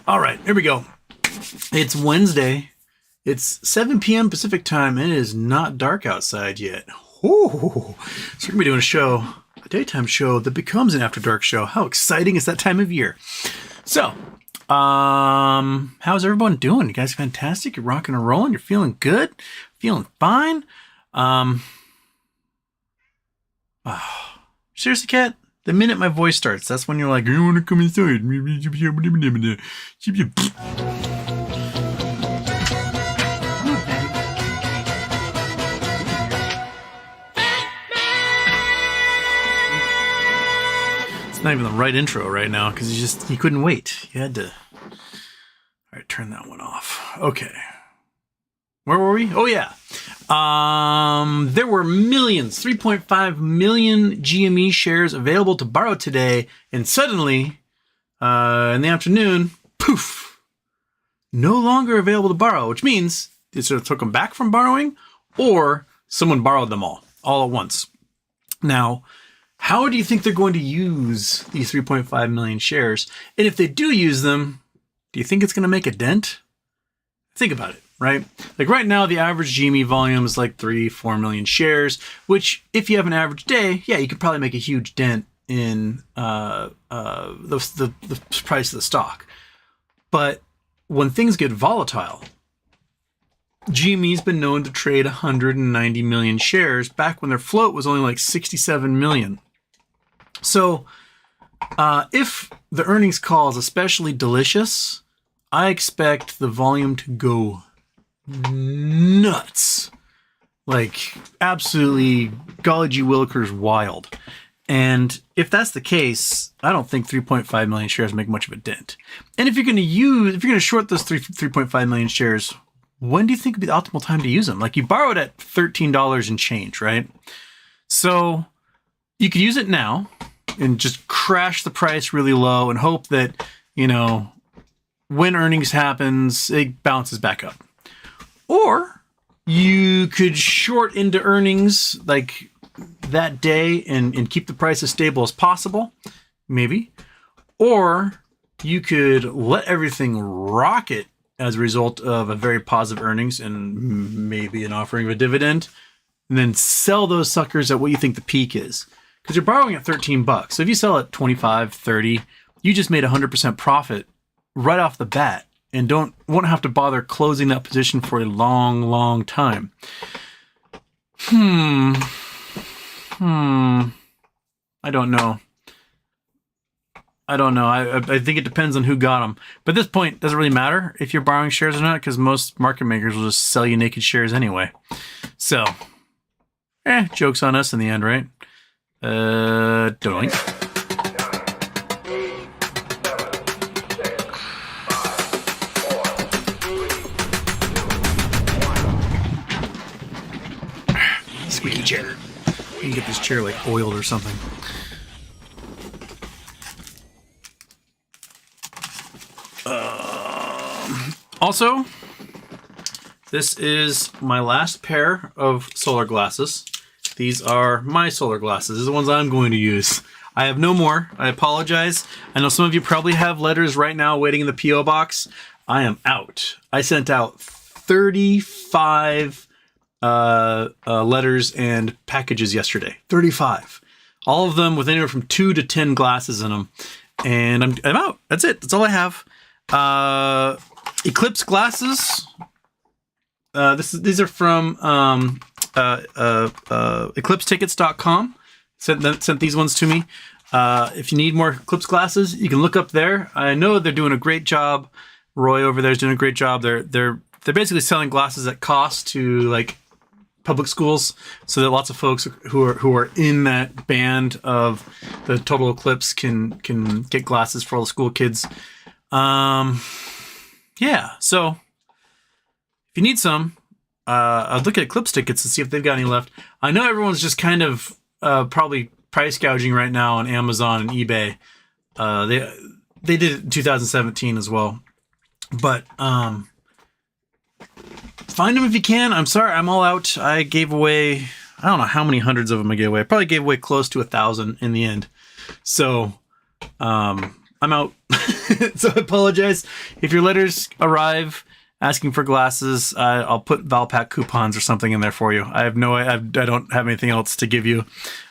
All right, here we go. It's Wednesday. It's 7 p.m. Pacific time, and it is not dark outside yet. Ooh. So we're going to be doing a daytime show that becomes an after dark show. How exciting is that time of year? So, how's everyone doing? You guys fantastic? You're rocking and rolling? You're feeling good? Feeling fine? Seriously, Kat? The minute my voice starts, that's when you're like, you want to come inside? It's not even the right intro right now because you couldn't wait. You had to. All right, turn that one off. Okay. Where were we? Oh, yeah. There were millions, 3.5 million GME shares available to borrow today. And suddenly, in the afternoon, poof, no longer available to borrow, which means they sort of took them back from borrowing or someone borrowed them all at once. Now, how do you think they're going to use these 3.5 million shares? And if they do use them, do you think it's going to make a dent? Think about it. Right? Like right now, the average GME volume is like 3-4 million shares, which if you have an average day, yeah, you could probably make a huge dent in the price of the stock. But when things get volatile, GME's been known to trade 190 million shares back when their float was only like 67 million. So if the earnings call is especially delicious, I expect the volume to go nuts, like absolutely golly gee willikers wild. And if that's the case, I don't think 3.5 million shares make much of a dent. And if you're going to short those 3.5 million shares, when do you think would be the optimal time to use them? Like you borrowed at $13 and change, right? So you could use it now and just crash the price really low and hope that, when earnings happens, it bounces back up. Or you could short into earnings like that day and keep the price as stable as possible, maybe. Or you could let everything rocket as a result of a very positive earnings and maybe an offering of a dividend, and then sell those suckers at what you think the peak is. Because you're borrowing at $13. So if you sell at 25, 30, you just made 100% profit right off the bat. And won't have to bother closing that position for a long, long time. I don't know. I think it depends on who got them. But at this point, it doesn't really matter if you're borrowing shares or not, because most market makers will just sell you naked shares anyway. So, joke's on us in the end, right? Doink. Squeaky chair. You can get this chair like oiled or something. Also, this is my last pair of solar glasses. These are my solar glasses. These are the ones I'm going to use. I have no more. I apologize. I know some of you probably have letters right now waiting in the P.O. box. I am out. I sent out 35 letters and packages yesterday. 35. All of them with anywhere from 2 to 10 glasses in them. And I'm out. That's it. That's all I have. Eclipse glasses. These are from eclipsetickets.com. Sent these ones to me. If you need more Eclipse glasses, you can look up there. I know they're doing a great job. Roy over there is doing a great job. They're basically selling glasses at cost to like public schools, so that lots of folks who are in that band of the total eclipse can get glasses for all the school kids. So if you need some, I'll look at Eclipse tickets and see if they've got any left. I know everyone's just kind of probably price gouging right now on Amazon and eBay. They did it in 2017 as well, but find them if you can. I'm sorry, I'm all out. I gave away, I don't know how many hundreds of them I gave away. I probably gave away close to 1,000 in the end. So I'm out. So I apologize. If your letters arrive asking for glasses, I'll put Valpak coupons or something in there for you. I don't have anything else to give you.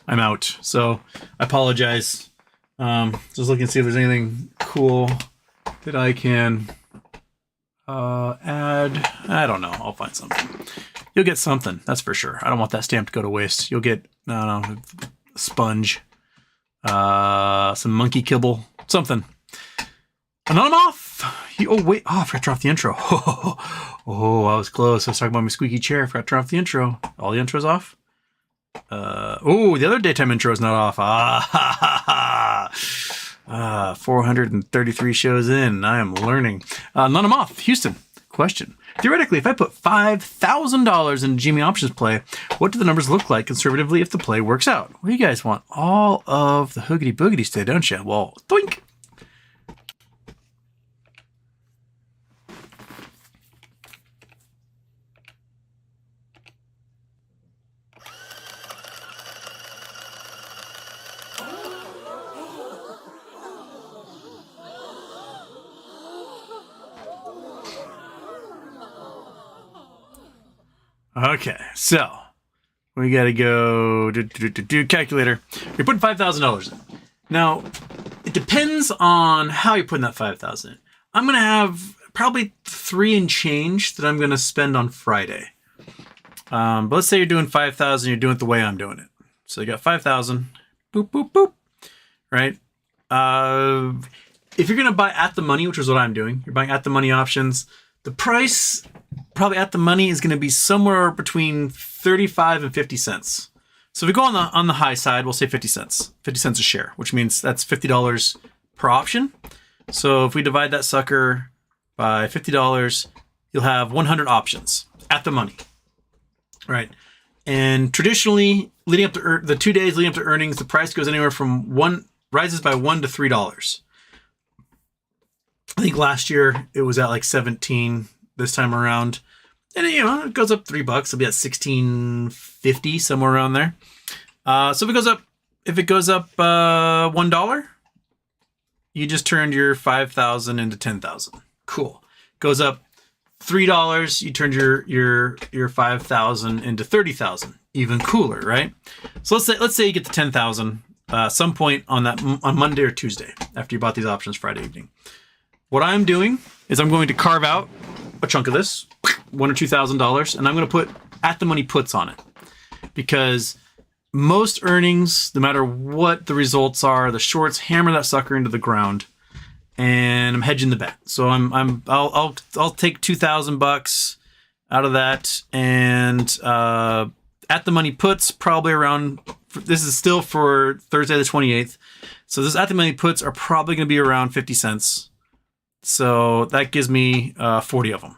I'm out. So I apologize. Just looking to see if there's anything cool that I can add. I don't know. I'll find something. You'll get something. That's for sure. I don't want that stamp to go to waste. You'll get, I don't know, a sponge, some monkey kibble, something. And then I'm off. Oh, wait. Oh, I forgot to turn off the intro. Oh, I was close. I was talking about my squeaky chair. I forgot to turn off the intro. All the intros off? Oh, the other daytime intro is not off. 433 shows in. I am learning. None I'm off. Houston, question. Theoretically, if I put $5,000 in GME options play, what do the numbers look like conservatively if the play works out? Well, you guys want all of the hoogity boogity today, don't you? Well, doink. Okay, so we got to go calculator. You're putting $5,000 in. Now, it depends on how you're putting that $5,000 in. I'm going to have probably 3 and change that I'm going to spend on Friday. But let's say you're doing 5,000, you're doing it the way I'm doing it. So you got 5,000, boop, boop, boop, right? If you're going to buy at the money, which is what I'm doing, you're buying at the money options, the price probably at the money is going to be somewhere between 35 and 50 cents. So if we go on the high side, we'll say 50 cents. 50 cents a share, which means that's $50 per option. So if we divide that sucker by $50, you'll have 100 options at the money. Right. And traditionally, leading up to the 2 days leading up to earnings, the price goes anywhere from rises by $1 to $3. I think last year it was at like 17 this time around. And it goes up $3. It'll be at 16.50, somewhere around there. So if it goes up $1, you just turned your 5,000 into 10,000. Cool. Goes up $3, you turned your 5,000 into 30,000. Even cooler, right? So let's say you get to 10,000 some point on Monday or Tuesday after you bought these options Friday evening. What I'm doing is I'm going to carve out a chunk of this, $1,000 or $2,000, and I'm going to put at the money puts on it, because most earnings, no matter what the results are, the shorts hammer that sucker into the ground, and I'm hedging the bet. So I'll take $2,000 out of that, and at the money puts probably around. This is still for Thursday the 28th, so this at the money puts are probably going to be around 50 cents. So that gives me 40 of them.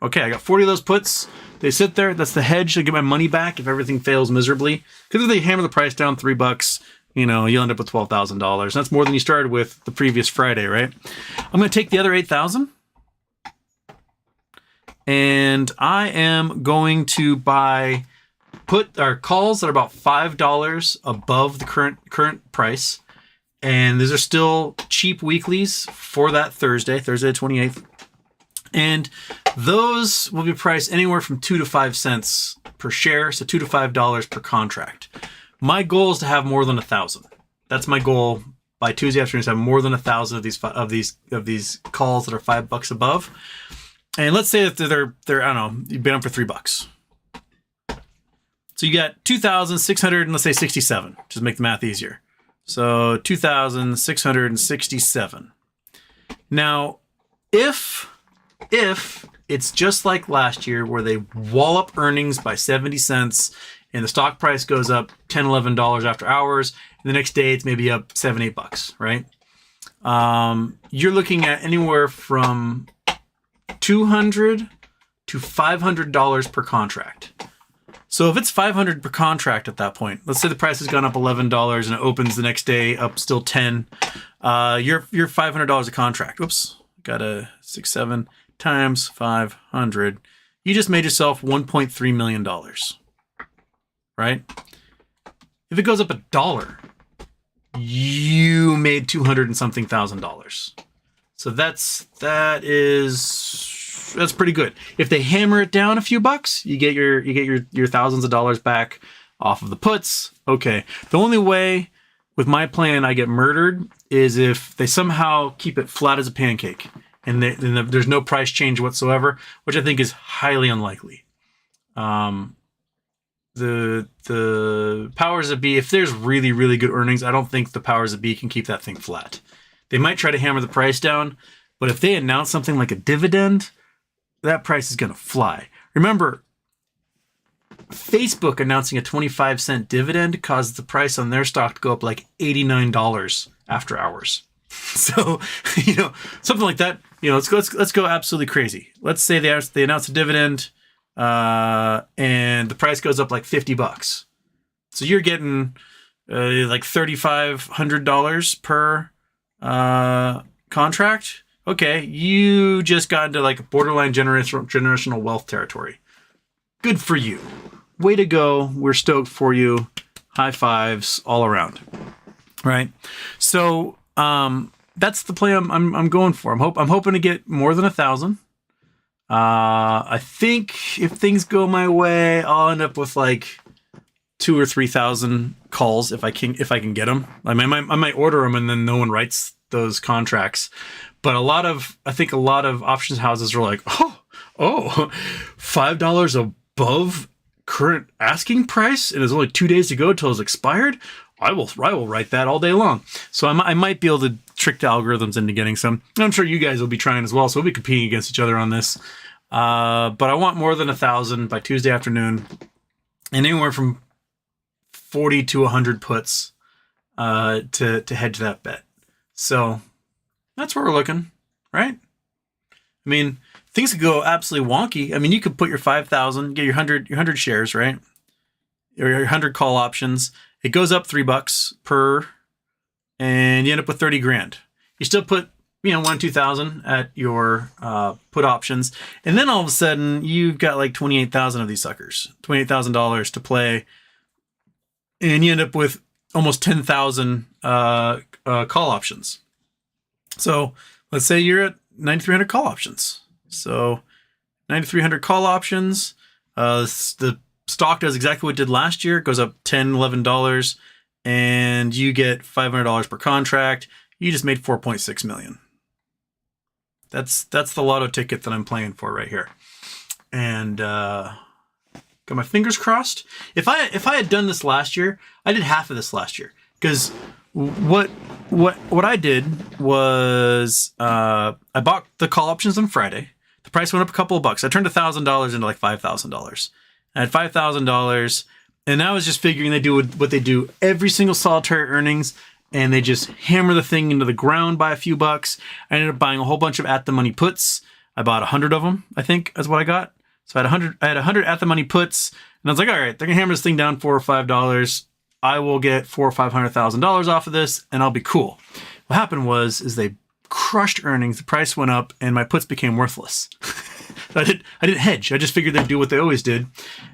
Okay, I got 40 of those puts. They sit there. That's the hedge to get my money back if everything fails miserably. Because if they hammer the price down $3, you'll end up with $12,000. That's more than you started with the previous Friday, right? I'm going to take the other 8,000. And I am going to buy put our calls that are about $5 above the current price. And these are still cheap weeklies for that Thursday the 28th. And those will be priced anywhere from 2 to 5 cents per share, so $2 to $5 per contract. My goal is to have more than 1,000. That's my goal by Tuesday afternoon, to have more than 1,000 of these calls that are $5 above. And let's say that they're I don't know, you bid them for $3. So you got 2,600 and let's say 67, just make the math easier. So 2,667. Now, if it's just like last year where they wallop earnings by 70 cents and the stock price goes up $10, $11 after hours, and the next day it's maybe up $7, $8, right? You're looking at anywhere from $200 to $500 per contract. So if it's $500 per contract at that point, let's say the price has gone up $11 and it opens the next day up still 10, you're $500 a contract. Oops, got a 6-7 times 500. You just made yourself $1.3 million, right? If it goes up $1, you made 200 and something thousand. So that's pretty good. If they hammer it down a few bucks, you get your thousands of dollars back off of the puts. Okay. The only way with my plan I get murdered is if they somehow keep it flat as a pancake and there's no price change whatsoever, which I think is highly unlikely. The powers that be, if there's really, really good earnings, I don't think the powers that be can keep that thing flat. They might try to hammer the price down, but if they announce something like a dividend, that price is going to fly. Remember, Facebook announcing a 25-cent dividend caused the price on their stock to go up like $89 after hours. So, something like that, let's go absolutely crazy. Let's say they announce a dividend, and the price goes up like $50. So you're getting like $3,500 per contract. Okay, you just got into like borderline generational wealth territory. Good for you. Way to go. We're stoked for you. High fives all around. Right? So that's the play I'm going for. I'm hoping to get more than 1,000. I think if things go my way, I'll end up with like 2,000 or 3,000 calls if I can get them. I might order them and then no one writes those contracts. But I think a lot of options houses are like, oh, $5 above current asking price, and there's only 2 days to go till it's expired. I will write that all day long. So I might be able to trick the algorithms into getting some. I'm sure you guys will be trying as well. So we'll be competing against each other on this. But I want more than 1,000 by Tuesday afternoon, and anywhere from 40 to 100 puts to hedge that bet. So that's where we're looking, right? I mean, things could go absolutely wonky. I mean, you could put your 5,000, get your 100 shares, right? Or your 100 call options. It goes up $3 per, and you end up with 30 grand. You still put, 2,000 at your put options, and then all of a sudden you've got like 28,000 of these suckers, $28,000 to play, and you end up with almost 10,000 call options. So let's say you're at 9,300 call options. So 9,300 call options. The stock does exactly what it did last year. It goes up $10, $11, and you get $500 per contract. You just made $4.6 million. That's the lotto ticket that I'm playing for right here. And got my fingers crossed. If I had done this last year, I did half of this last year. Because what I did was I bought the call options on Friday. The price went up a couple of bucks. I turned $1,000 into like $5,000. I had $5,000, and I was just figuring they do what they do every single solitary earnings, and they just hammer the thing into the ground by a few bucks. I ended up buying a whole bunch of at-the-money puts. I bought 100 of them, I think, is what I got. So I had 100 at-the-money puts, and I was like, all right, they're gonna hammer this thing down $4 or $5. I will get $400,000 or $500,000 off of this, and I'll be cool. What happened was they crushed earnings. The price went up, and my puts became worthless. I didn't hedge. I just figured they'd do what they always did,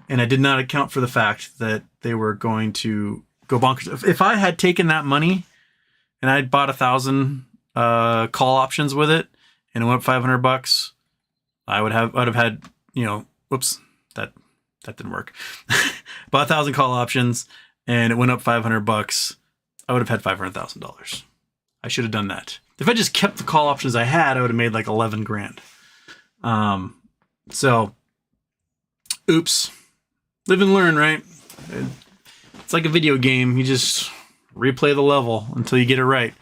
and I did not account for the fact that they were going to go bonkers. If I had taken that money and I'd bought 1,000 call options with it, and it went up $500, I'd have had, whoops, that didn't work. Bought 1,000 call options, and it went up $500. I would have had $500,000. I should have done that. If I just kept the call options I had, I would have made like 11 grand. So, oops. Live and learn, right? It's like a video game. You just replay the level until you get it right.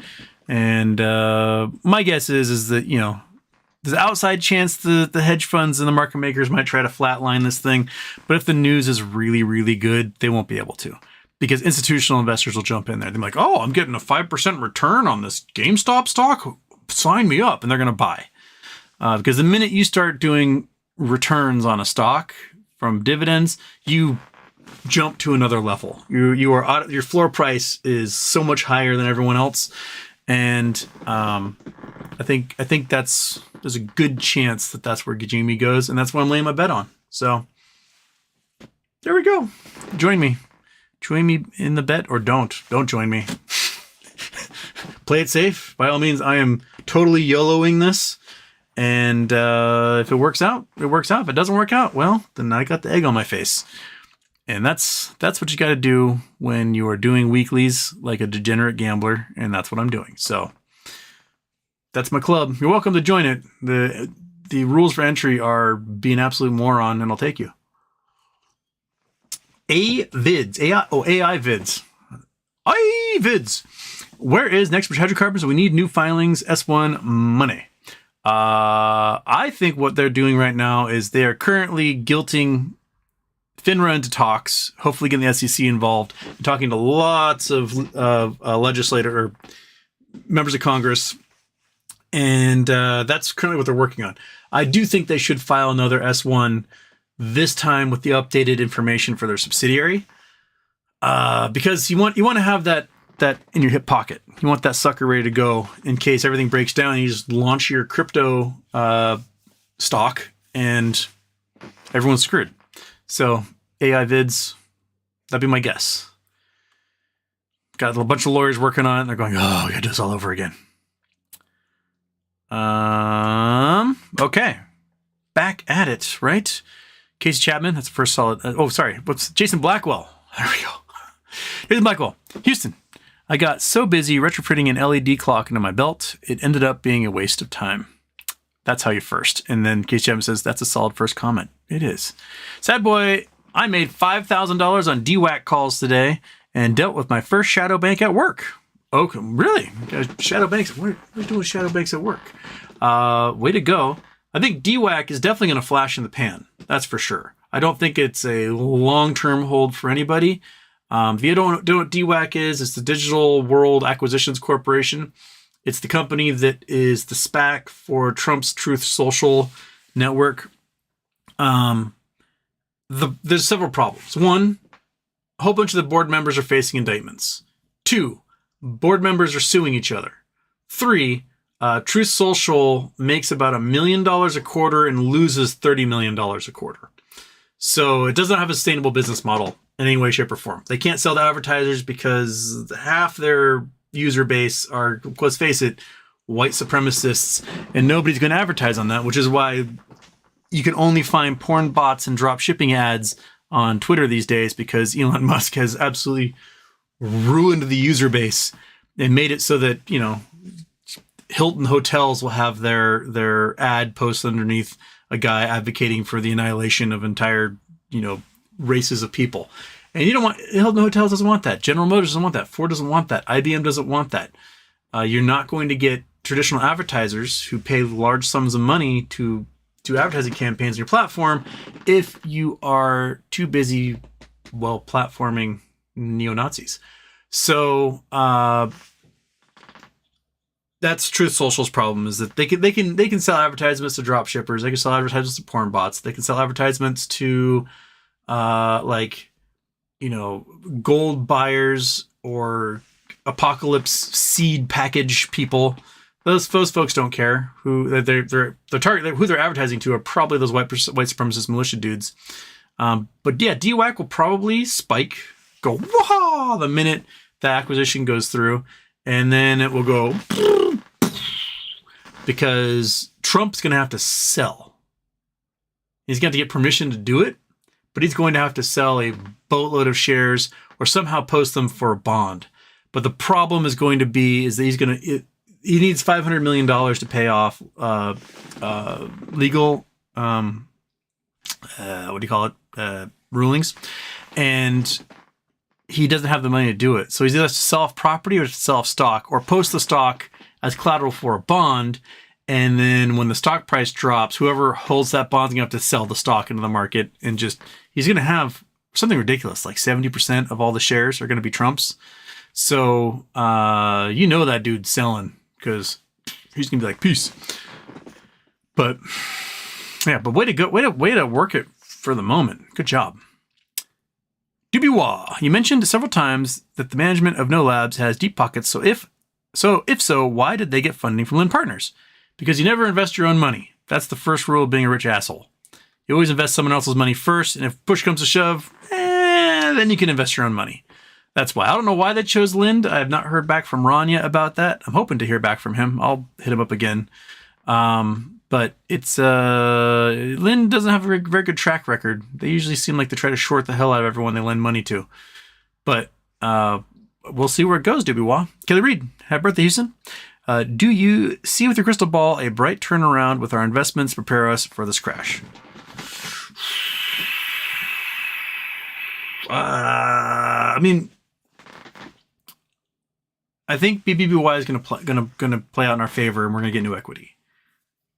And my guess is that, there's an outside chance the hedge funds and the market makers might try to flatline this thing. But if the news is really, really good, they won't be able to. Because institutional investors will jump in there. They're like, oh, I'm getting a 5% return on this GameStop stock. Sign me up. And they're going to buy. Because the minute you start doing returns on a stock from dividends, you jump to another level. Your floor price is so much higher than everyone else, and I think there's a good chance that that's where Jimy goes, and that's what I'm laying my bet on. So there we go. Join me in the bet, or don't join me. play it safe. By all means, I am totally YOLOing this. And if it works out, it works out. If it doesn't work out, well, then I got the egg on my face. And that's what you got to do when you are doing weeklies like a degenerate gambler. And that's what I'm doing. So that's my club. You're welcome to join it. The rules for entry are be an absolute moron, and I'll take you. AI vids. Where is next for hydrocarbons? We need new filings. S1 money. I think what they're doing right now is they are currently guilting FINRA into talks, hopefully getting the SEC involved, and talking to lots of legislators or members of Congress. And that's currently what they're working on. I do think they should file another S1 this time with the updated information for their subsidiary, because you want to have that in your hip pocket. You want that sucker ready to go in case everything breaks down. And you just launch your crypto stock, and everyone's screwed. So AI vids, that'd be my guess. Got a bunch of lawyers working on it. And they're going, oh, we gotta do this all over again. Okay. Back at it, right? Casey Chapman, that's the first solid. What's Jason Blackwell? There we go. Jason Blackwell, Houston. I got so busy retrofitting an LED clock into my belt, it ended up being a waste of time. That's how you first. And then Casey Chapman says, that's a solid first comment. It is. Sad boy, I made $5,000 on DWAC calls today and dealt with my first shadow bank at work. Okay, really? Shadow banks? What are you doing with shadow banks at work? Way to go. I think DWAC is definitely going to flash in the pan. That's for sure. I don't think it's a long-term hold for anybody. If you don't know what DWAC is, it's the Digital World Acquisitions Corporation. It's the company that is the SPAC for Trump's Truth Social network. There's several problems. One, a whole bunch of the board members are facing indictments. 2, board members are suing each other. 3, Truth Social makes about $1 million a quarter and loses $30 million a quarter. So it doesn't have a sustainable business model in any way, shape, or form. They can't sell to advertisers because half their user base are, let's face it, white supremacists, and nobody's going to advertise on that, which is why you can only find porn bots and drop shipping ads on Twitter these days, because Elon Musk has absolutely ruined the user base and made it so that, Hilton hotels will have their ad post underneath a guy advocating for the annihilation of entire, races of people. And you don't want, Hilton Hotels doesn't want that. General Motors doesn't want that. Ford doesn't want that. IBM doesn't want that. You're not going to get traditional advertisers who pay large sums of money to do advertising campaigns on your platform if you are too busy, platforming neo-Nazis. So that's Truth Social's problem, is that they can sell advertisements to drop shippers. They can sell advertisements to porn bots. They can sell advertisements to gold buyers or apocalypse seed package people. Those folks don't care who they're target, who they're advertising to are probably those white supremacist militia dudes. But yeah, DWAC will probably spike, go wah the minute the acquisition goes through, and then it will go because Trump's going to have to sell. He's going to get permission to do it, but he's going to have to sell a boatload of shares or somehow post them for a bond. But the problem is going to be is that he needs $500 million to pay off legal rulings, and he doesn't have the money to do it. So he's either has to sell off property or to sell off stock or post the stock as collateral for a bond. And then when the stock price drops, whoever holds that bond is going to have to sell the stock into the market, and he's going to have something ridiculous, like 70% of all the shares are going to be Trump's. So, that dude's selling because he's going to be like, peace. But way to go. Way to work it for the moment. Good job. DWAC, you mentioned several times that the management of No Labs has deep pockets. So if so, why did they get funding from Lyn Partners? Because you never invest your own money. That's the first rule of being a rich asshole. You always invest someone else's money first, and if push comes to shove, then you can invest your own money. That's why. I don't know why they chose Lyn. I have not heard back from Ron yet about that. I'm hoping to hear back from him. I'll hit him up again. But it's Lyn doesn't have a very good track record. They usually seem like they try to short the hell out of everyone they lend money to. But we'll see where it goes, DWAC. Kelly Reed, happy birthday, Houston. Do you see with your crystal ball a bright turnaround with our investments prepare us for this crash? I mean, I think BBBY is going to play out in our favor, and we're going to get new equity.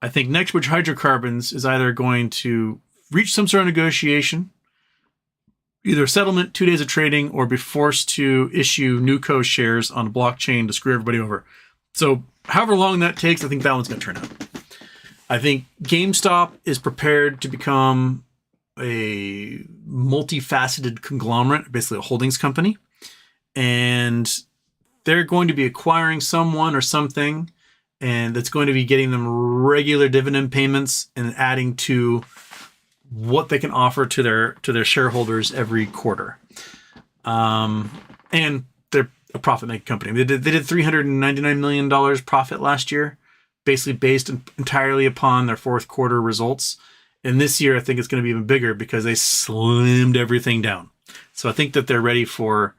I think Nextbridge Hydrocarbons is either going to reach some sort of negotiation, either settlement, 2 days of trading, or be forced to issue Nuco shares on a blockchain to screw everybody over. So however long that takes, I think that one's going to turn out. I think GameStop is prepared to become a multifaceted conglomerate, basically a holdings company. And they're going to be acquiring someone or something, and that's going to be getting them regular dividend payments and adding to what they can offer to their shareholders every quarter. And they're a profit-making company. They did $399 million profit last year, basically based entirely upon their fourth quarter results. And this year, I think it's going to be even bigger because they slimmed everything down. So I think that they're ready for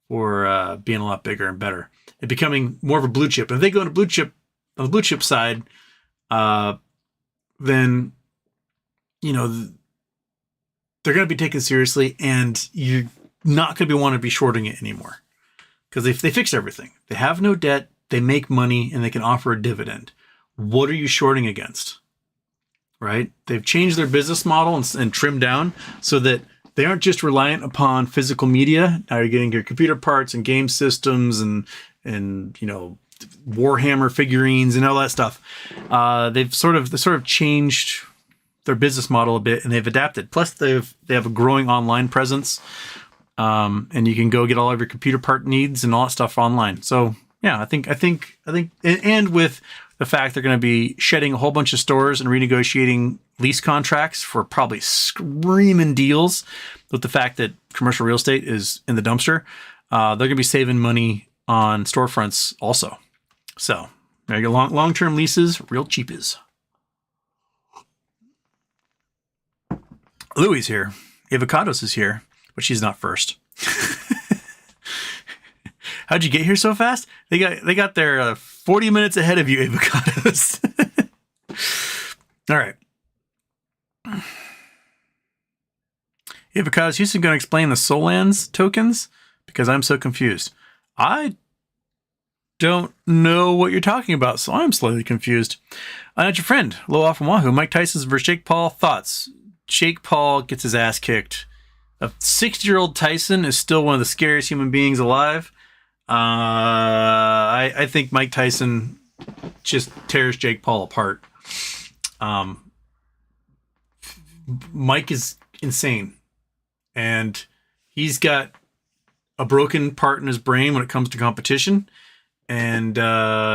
being a lot bigger and better and becoming more of a blue chip. And if they go into blue chip on the blue chip side, then they're going to be taken seriously, and you're not going to want to be shorting it anymore because they fixed everything. They have no debt, they make money, and they can offer a dividend. What are you shorting against? Right? They've changed their business model and trimmed down so that they aren't just reliant upon physical media. Now you're getting your computer parts and game systems and Warhammer figurines and all that stuff. They've sort of changed their business model a bit, and they've adapted. Plus, they have a growing online presence, and you can go get all of your computer part needs and all that stuff online. So yeah, I think, and with the fact they're going to be shedding a whole bunch of stores and renegotiating lease contracts for probably screaming deals, with the fact that commercial real estate is in the dumpster, they're going to be saving money on storefronts also. So there you go, long-term leases, real cheapies. Louie's here. Avocados is here, but she's not first. How'd you get here so fast? They got there 40 minutes ahead of you, Avocados. All right. Avocados, Houston going to explain the Solans tokens because I'm so confused. I don't know what you're talking about, so I'm slightly confused. Not your friend, Low off from Wahoo. Mike Tyson's versus Jake Paul. Thoughts? Jake Paul gets his ass kicked. A 60-year-old Tyson is still one of the scariest human beings alive. I think Mike Tyson just tears Jake Paul apart. Mike is insane, and he's got a broken part in his brain when it comes to competition. And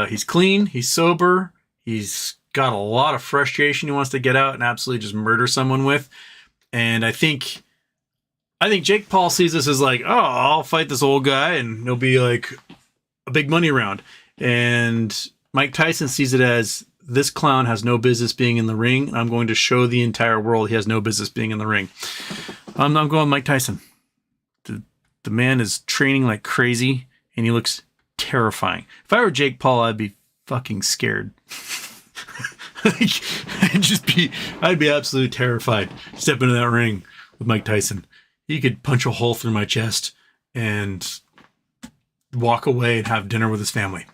he's clean, he's sober, he's got a lot of frustration he wants to get out and absolutely just murder someone with. And I think Jake Paul sees this as like, oh, I'll fight this old guy and he'll be like a big money round. And Mike Tyson sees it as, this clown has no business being in the ring. I'm going to show the entire world he has no business being in the ring. I'm going Mike Tyson. The man is training like crazy, and he looks terrifying. If I were Jake Paul, I'd be fucking scared. I'd be absolutely terrified to step into that ring with Mike Tyson. He could punch a hole through my chest and walk away and have dinner with his family.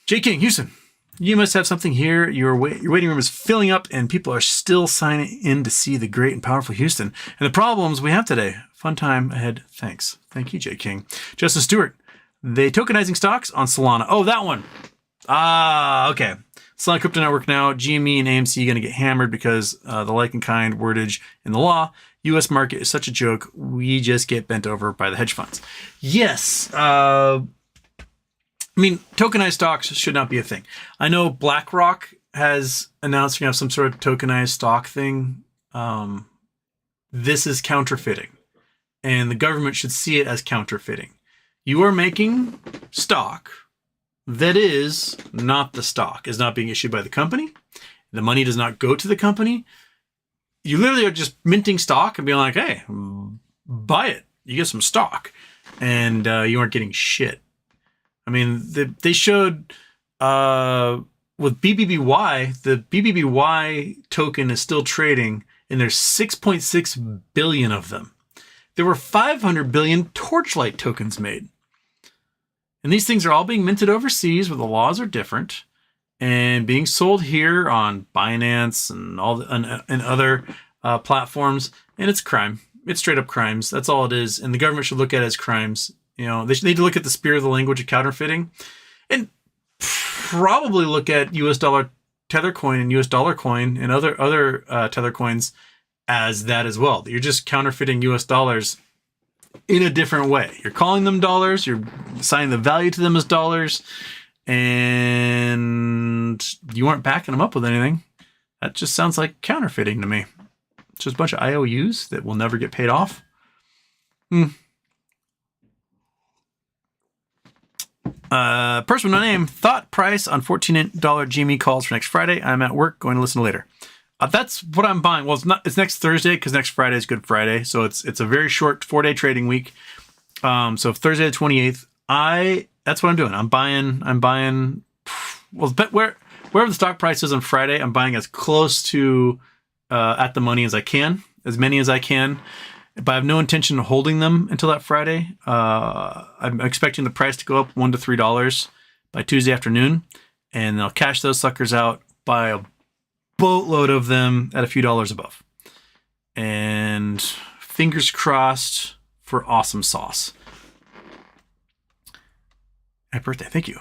J. King, Houston, you must have something here. Your waiting room is filling up, and people are still signing in to see the great and powerful Houston and the problems we have today. Fun time ahead. Thanks. Thank you, J. King. Justin Stewart, they tokenizing stocks on Solana. Oh, that one. Okay. Solana Crypto Network now. GME and AMC going to get hammered because the like and kind wordage in the law. U.S. market is such a joke. We just get bent over by the hedge funds. Yes. I mean, tokenized stocks should not be a thing. I know BlackRock has announced you're going to have some sort of tokenized stock thing. This is counterfeiting. and the government should see it as counterfeiting. You are making stock that is not the stock, is not being issued by the company. The money does not go to the company. You literally are just minting stock and being like, hey, buy it. You get some stock. And you aren't getting shit. I mean, they showed with BBBY, the BBBY token is still trading, and there's 6.6 billion of them. There were 500 billion Torchlight tokens made. And these things are all being minted overseas where the laws are different and being sold here on Binance and and other platforms. And it's crime. It's straight up crimes. That's all it is. And the government should look at it as crimes. You know, they need to look at the spirit of the language of counterfeiting and probably look at US dollar tether coin and US dollar coin and other tether coins as that as well. You're just counterfeiting US dollars in a different way. You're calling them dollars, you're assigning the value to them as dollars, and you aren't backing them up with anything. That just sounds like counterfeiting to me. It's just a bunch of IOUs that will never get paid off. Person no name, thought price on $14 GME calls for next Friday. I'm at work, going to listen later. That's what I'm buying. Well, it's next Thursday because next Friday is Good Friday. So it's a very short 4-day trading week. So Thursday the 28th, that's what I'm doing. I'm buying, well, wherever the stock price is on Friday, I'm buying as close to at the money as I can, as many as I can. But I have no intention of holding them until that Friday. I'm expecting the price to go up $1 to $3 by Tuesday afternoon, and I'll cash those suckers out, buy a boatload of them at a few dollars above. And fingers crossed for awesome sauce. Happy birthday, thank you.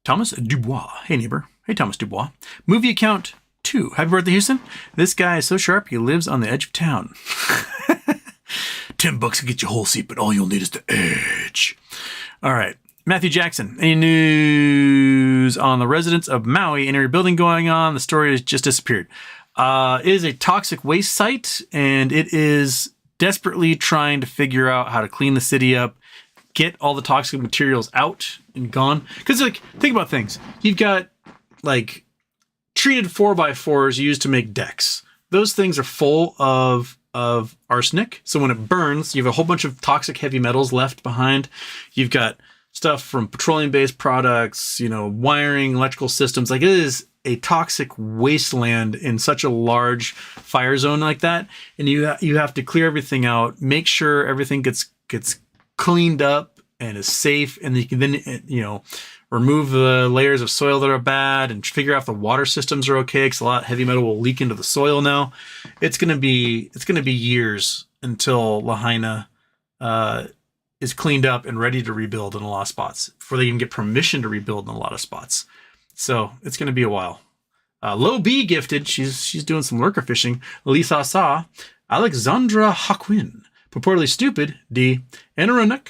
Thomas Dubois. Hey, neighbor. Hey, Thomas Dubois. Movie account 2. Happy birthday, Houston. This guy is so sharp, he lives on the edge of town. $10 will get you a whole seat, but all you'll need is the edge. All right. Matthew Jackson. Any news on the residents of Maui? Any rebuilding going on? The story has just disappeared. It is a toxic waste site, and it is desperately trying to figure out how to clean the city up, get all the toxic materials out and gone. Because, like, think about things. You've got, like, treated 4x4s used to make decks. Those things are full of arsenic. So when it burns, you have a whole bunch of toxic heavy metals left behind. You've got stuff from petroleum-based products, wiring, electrical systems. Like, it is a toxic wasteland in such a large fire zone like that. And you have to clear everything out, make sure everything gets cleaned up and is safe. And you can then, remove the layers of soil that are bad and figure out if the water systems are okay, because a lot of heavy metal will leak into the soil now. It's gonna be years until Lahaina is cleaned up and ready to rebuild in a lot of spots before they even get permission to rebuild in a lot of spots. So it's gonna be a while. Low B gifted, she's doing some lurker fishing. Lisa Sa, Alexandra Hakwin, purportedly stupid, D, Anarunak,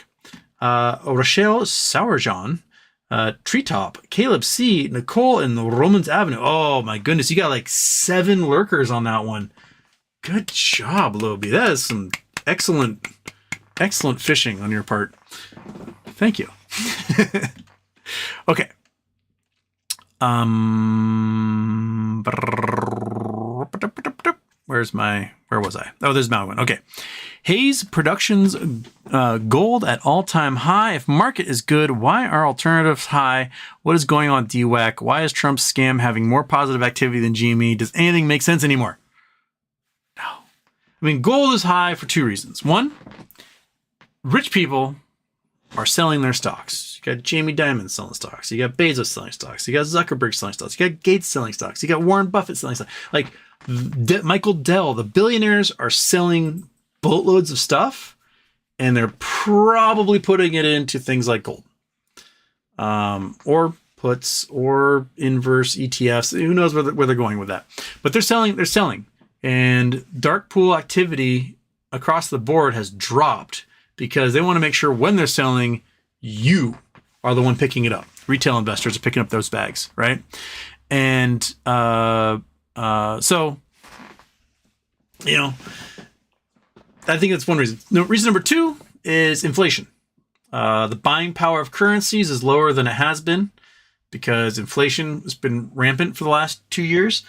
Rochelle Sourjean, Treetop, Caleb C, Nicole, and Romans Avenue. Oh my goodness, you got like 7 lurkers on that one. Good job, Lobi. That is some excellent fishing on your part. Thank you. Okay. Where was I? Oh, there's Malwin. Okay. Hayes Productions gold at all-time high. If market is good, why are alternatives high? What is going on DWAC? Why is Trump's scam having more positive activity than GME? Does anything make sense anymore? No. I mean, gold is high for 2 reasons. One, rich people are selling their stocks. You got Jamie Dimon selling stocks. You got Bezos selling stocks. You got Zuckerberg selling stocks. You got Gates selling stocks. You got Warren Buffett selling stocks. Like Michael Dell, the billionaires are selling boatloads of stuff, and they're probably putting it into things like gold, or puts, or inverse ETFs. Who knows where they're going with that? But they're selling, and dark pool activity across the board has dropped because they want to make sure when they're selling, you are the one picking it up. Retail investors are picking up those bags, right? And so, I think that's one reason. No, reason number two is inflation. The buying power of currencies is lower than it has been because inflation has been rampant for the last 2 years.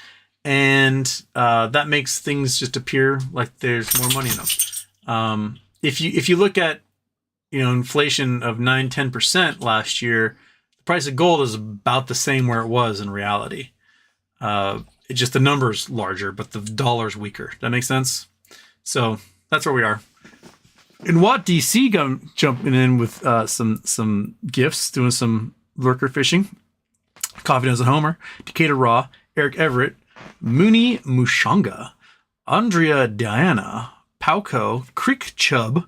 And that makes things just appear like there's more money in them. If you look at, inflation of 9-10% last year, the price of gold is about the same where it was in reality. It's just the number's larger, but the dollar's weaker. That makes sense? So that's where we are. And Watt DC jumping in with some gifts, doing some lurker fishing. Coffee Does at Homer, Decatur Raw, Eric Everett, Mooney Mushanga, Andrea Diana, Pauco, Crick Chubb,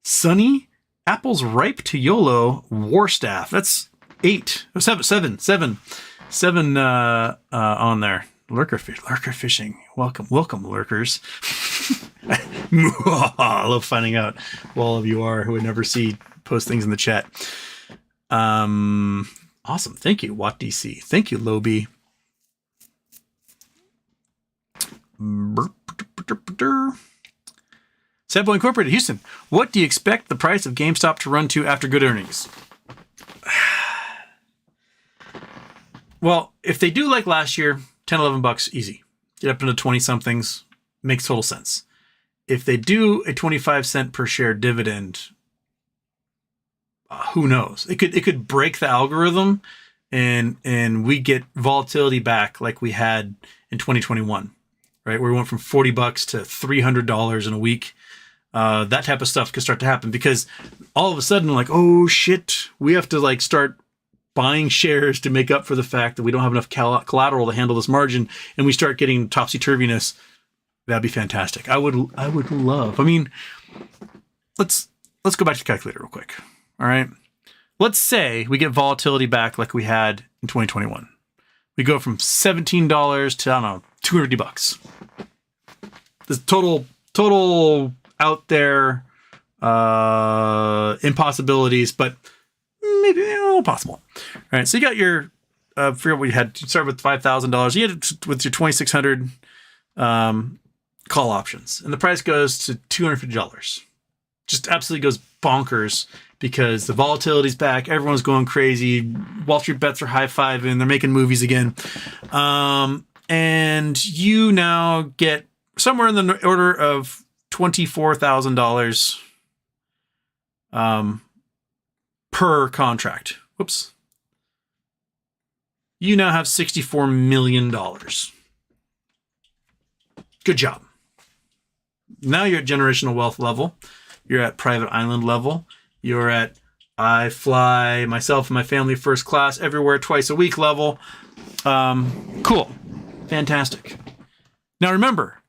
Sunny, Apples Ripe to YOLO, Warstaff. That's 8. Oh, seven on there. Lurker fishing. Welcome, lurkers. I love finding out who all of you are who would never post things in the chat. Awesome. Thank you, Watt DC. Thank you, Lobi. Sadboy Incorporated, Houston. What do you expect the price of GameStop to run to after good earnings? Well, if they do like last year, $10, $11 easy. Get up into 20 somethings. Makes total sense. If they do a 25-cent per share dividend, who knows? It could break the algorithm and we get volatility back like we had in 2021, right? Where we went from $40 to $300 in a week. That type of stuff could start to happen because all of a sudden, like, oh shit, we have to start buying shares to make up for the fact that we don't have enough collateral to handle this margin, and we start getting topsy-turviness. That'd be fantastic. I would love. I mean, let's go back to the calculator real quick. All right. Let's say we get volatility back like we had in 2021. We go from $17 to, I don't know, $250. The total out there impossibilities, but maybe possible. All right, so you got your forget what you had. You started with $5,000. You had it with your 2,600 call options, and the price goes to $250. Just absolutely goes bonkers because the volatility's back. Everyone's going crazy. Wall Street bets are high-fiving. They're making movies again, and you now get somewhere in the order of $24,000 per contract. Whoops. You now have $64 million. Good job. Now you're at generational wealth level. You're at private island level. You're at I fly myself and my family first class everywhere twice a week level. Cool. Fantastic. Now remember,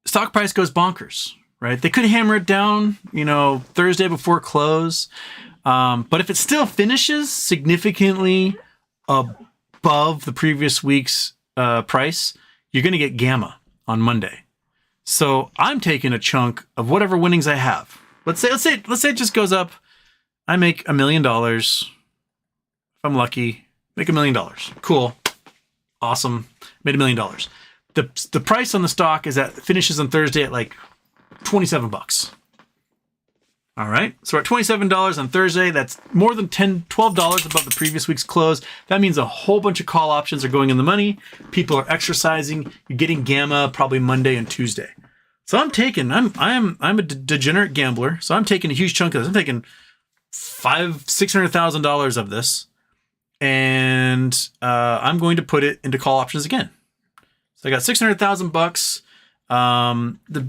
stock price goes bonkers, right? They could hammer it down, Thursday before close. But if it still finishes significantly above the previous week's price, you're going to get gamma on Monday. So I'm taking a chunk of whatever winnings I have. Let's say it just goes up. I make $1 million. If I'm lucky, make $1 million. Cool. Awesome. Made $1 million. The price on the stock finishes on Thursday at like $27. All right. So we're at $27 on Thursday. That's more than $12 above the previous week's close. That means a whole bunch of call options are going in the money. People are exercising. You're getting gamma probably Monday and Tuesday. So I'm a degenerate gambler. So I'm taking a huge chunk of this. I'm taking $600,000 of this, and I'm going to put it into call options again. So I got $600,000. The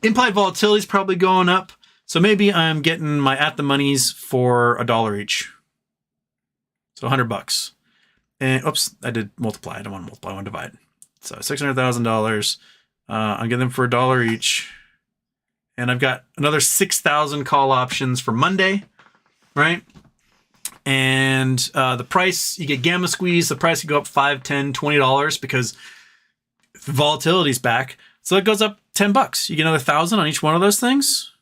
implied volatility is probably going up. So maybe I'm getting my at the monies for $1 each. So $100. And oops, I did multiply. I don't want to multiply, I want to divide. So $600,000. I'm getting them for $1 each. And I've got another 6,000 call options for Monday, right? And the price, you get gamma squeeze. The price could go up $5, $10, $20 because the volatility's back. So it goes up $10. You get another 1,000 on each one of those things.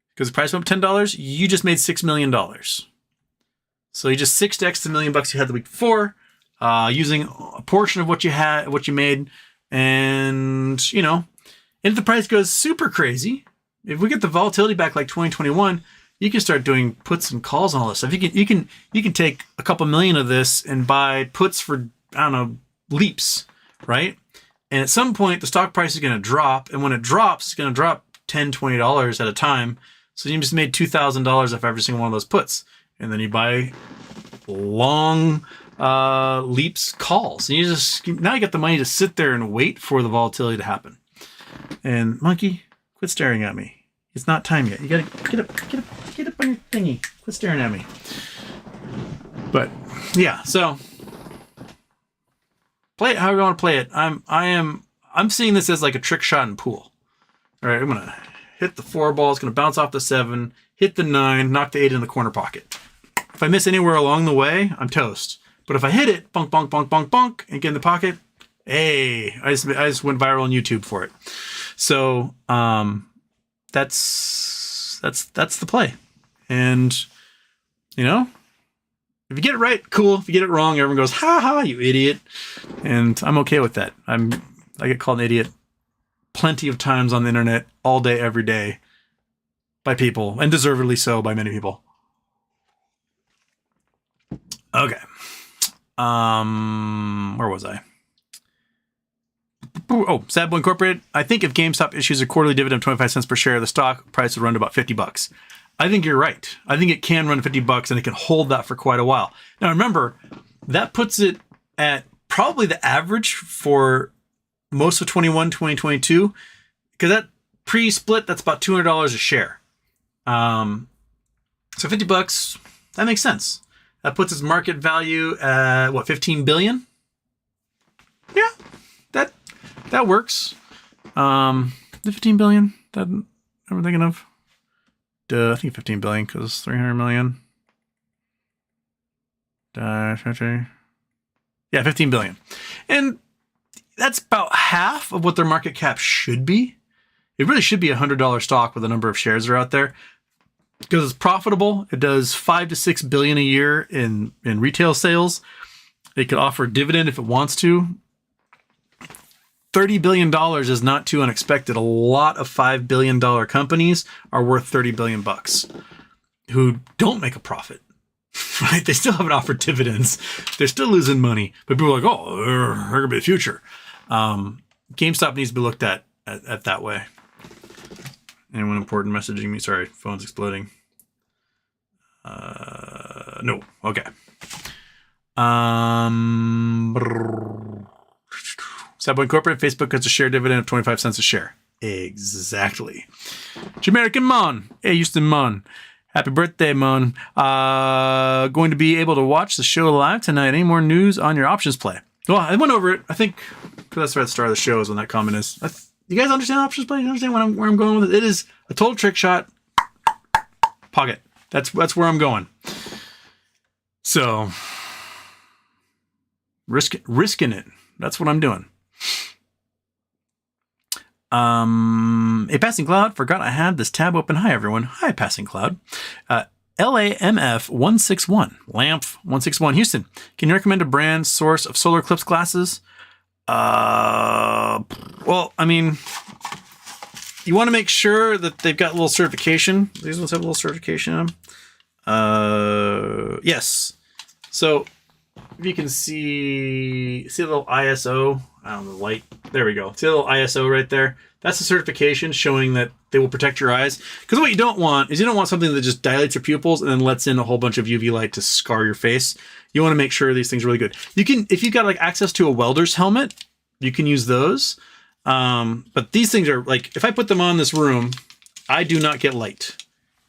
Because the price went up $10, you just made $6 million. So you just 6x the $1 million you had the week before, using a portion of what you made. And, And if the price goes super crazy, if we get the volatility back like 2021, you can start doing puts and calls on all this stuff. You can take a couple million of this and buy puts for, I don't know, leaps, right? And at some point, the stock price is going to drop. And when it drops, it's going to drop $10, $20 at a time. So you just made $2,000 off every single one of those puts. And then you buy long leaps calls. And now you got the money to sit there and wait for the volatility to happen. And monkey, quit staring at me. It's not time yet. You gotta get up on your thingy. Quit staring at me. But yeah, so play it however you want to play it. I'm seeing this as like a trick shot in pool. All right, I'm gonna hit the 4 ball. It's gonna bounce off the 7, hit the 9, knock the 8 in the corner pocket. If I miss anywhere along the way, I'm toast. But if I hit it, bonk, bonk, bonk, bonk, bonk, and get in the pocket, hey, I just went viral on YouTube for it. So that's the play. And you know, if you get it right, cool. If you get it wrong, everyone goes, ha ha, you idiot. And I'm okay with that. I get called an idiot plenty of times on the internet, all day, every day, by people, and deservedly so by many people. Okay. Where was I? Oh, Sad Boy Incorporated. I think if GameStop issues a quarterly dividend of 25 cents per share, the stock price would run to about $50. I think you're right. I think it can run $50 and it can hold that for quite a while. Now remember, that puts it at probably the average for most of 2022, because that pre-split, that's about $200 a share. So $50, that makes sense. That puts its market value at what, 15 billion? Yeah, that works. The 15 billion that I'm thinking of. I think 15 billion because 300 million. Yeah, 15 billion. And that's about half of what their market cap should be. It really should be a $100 stock with the number of shares that are out there. Because it's profitable. It does 5 to 6 billion a year in retail sales. It could offer a dividend if it wants to. $30 billion is not too unexpected. A lot of $5 billion companies are worth $30 billion who don't make a profit, right? They still haven't offered dividends. They're still losing money, but people are like, oh, they're going to be the future. GameStop needs to be looked at that way. Anyone important messaging me? Sorry, phone's exploding. No. Okay. Subway Incorporated, Facebook has a share dividend of 25 cents a share. Exactly. Jamaican Mon. Hey, Houston Mon. Happy birthday, Mon. Going to be able to watch the show live tonight. Any more news on your options play? Well, I went over it. I think that's where the start of the show is when that comment is. You guys understand options play? You understand where I'm going with it? It is a total trick shot. Pocket. That's where I'm going. So, risking it. That's what I'm doing. A Passing Cloud. Forgot I had this tab open. Hi, everyone. Hi, Passing Cloud. LAMF 161. LAMF 161. Houston. Can you recommend a brand source of solar eclipse glasses? Well, I mean, you want to make sure that they've got a little certification. These ones have a little certification in them. Yes. So if you can see a little ISO. I don't know, light. There we go. See a little ISO right there? That's a certification showing that they will protect your eyes. Because what you don't want is you don't want something that just dilates your pupils and then lets in a whole bunch of UV light to scar your face. You want to make sure these things are really good. You can, if you've got like access to a welder's helmet, you can use those. But these things are like, if I put them on this room, I do not get light.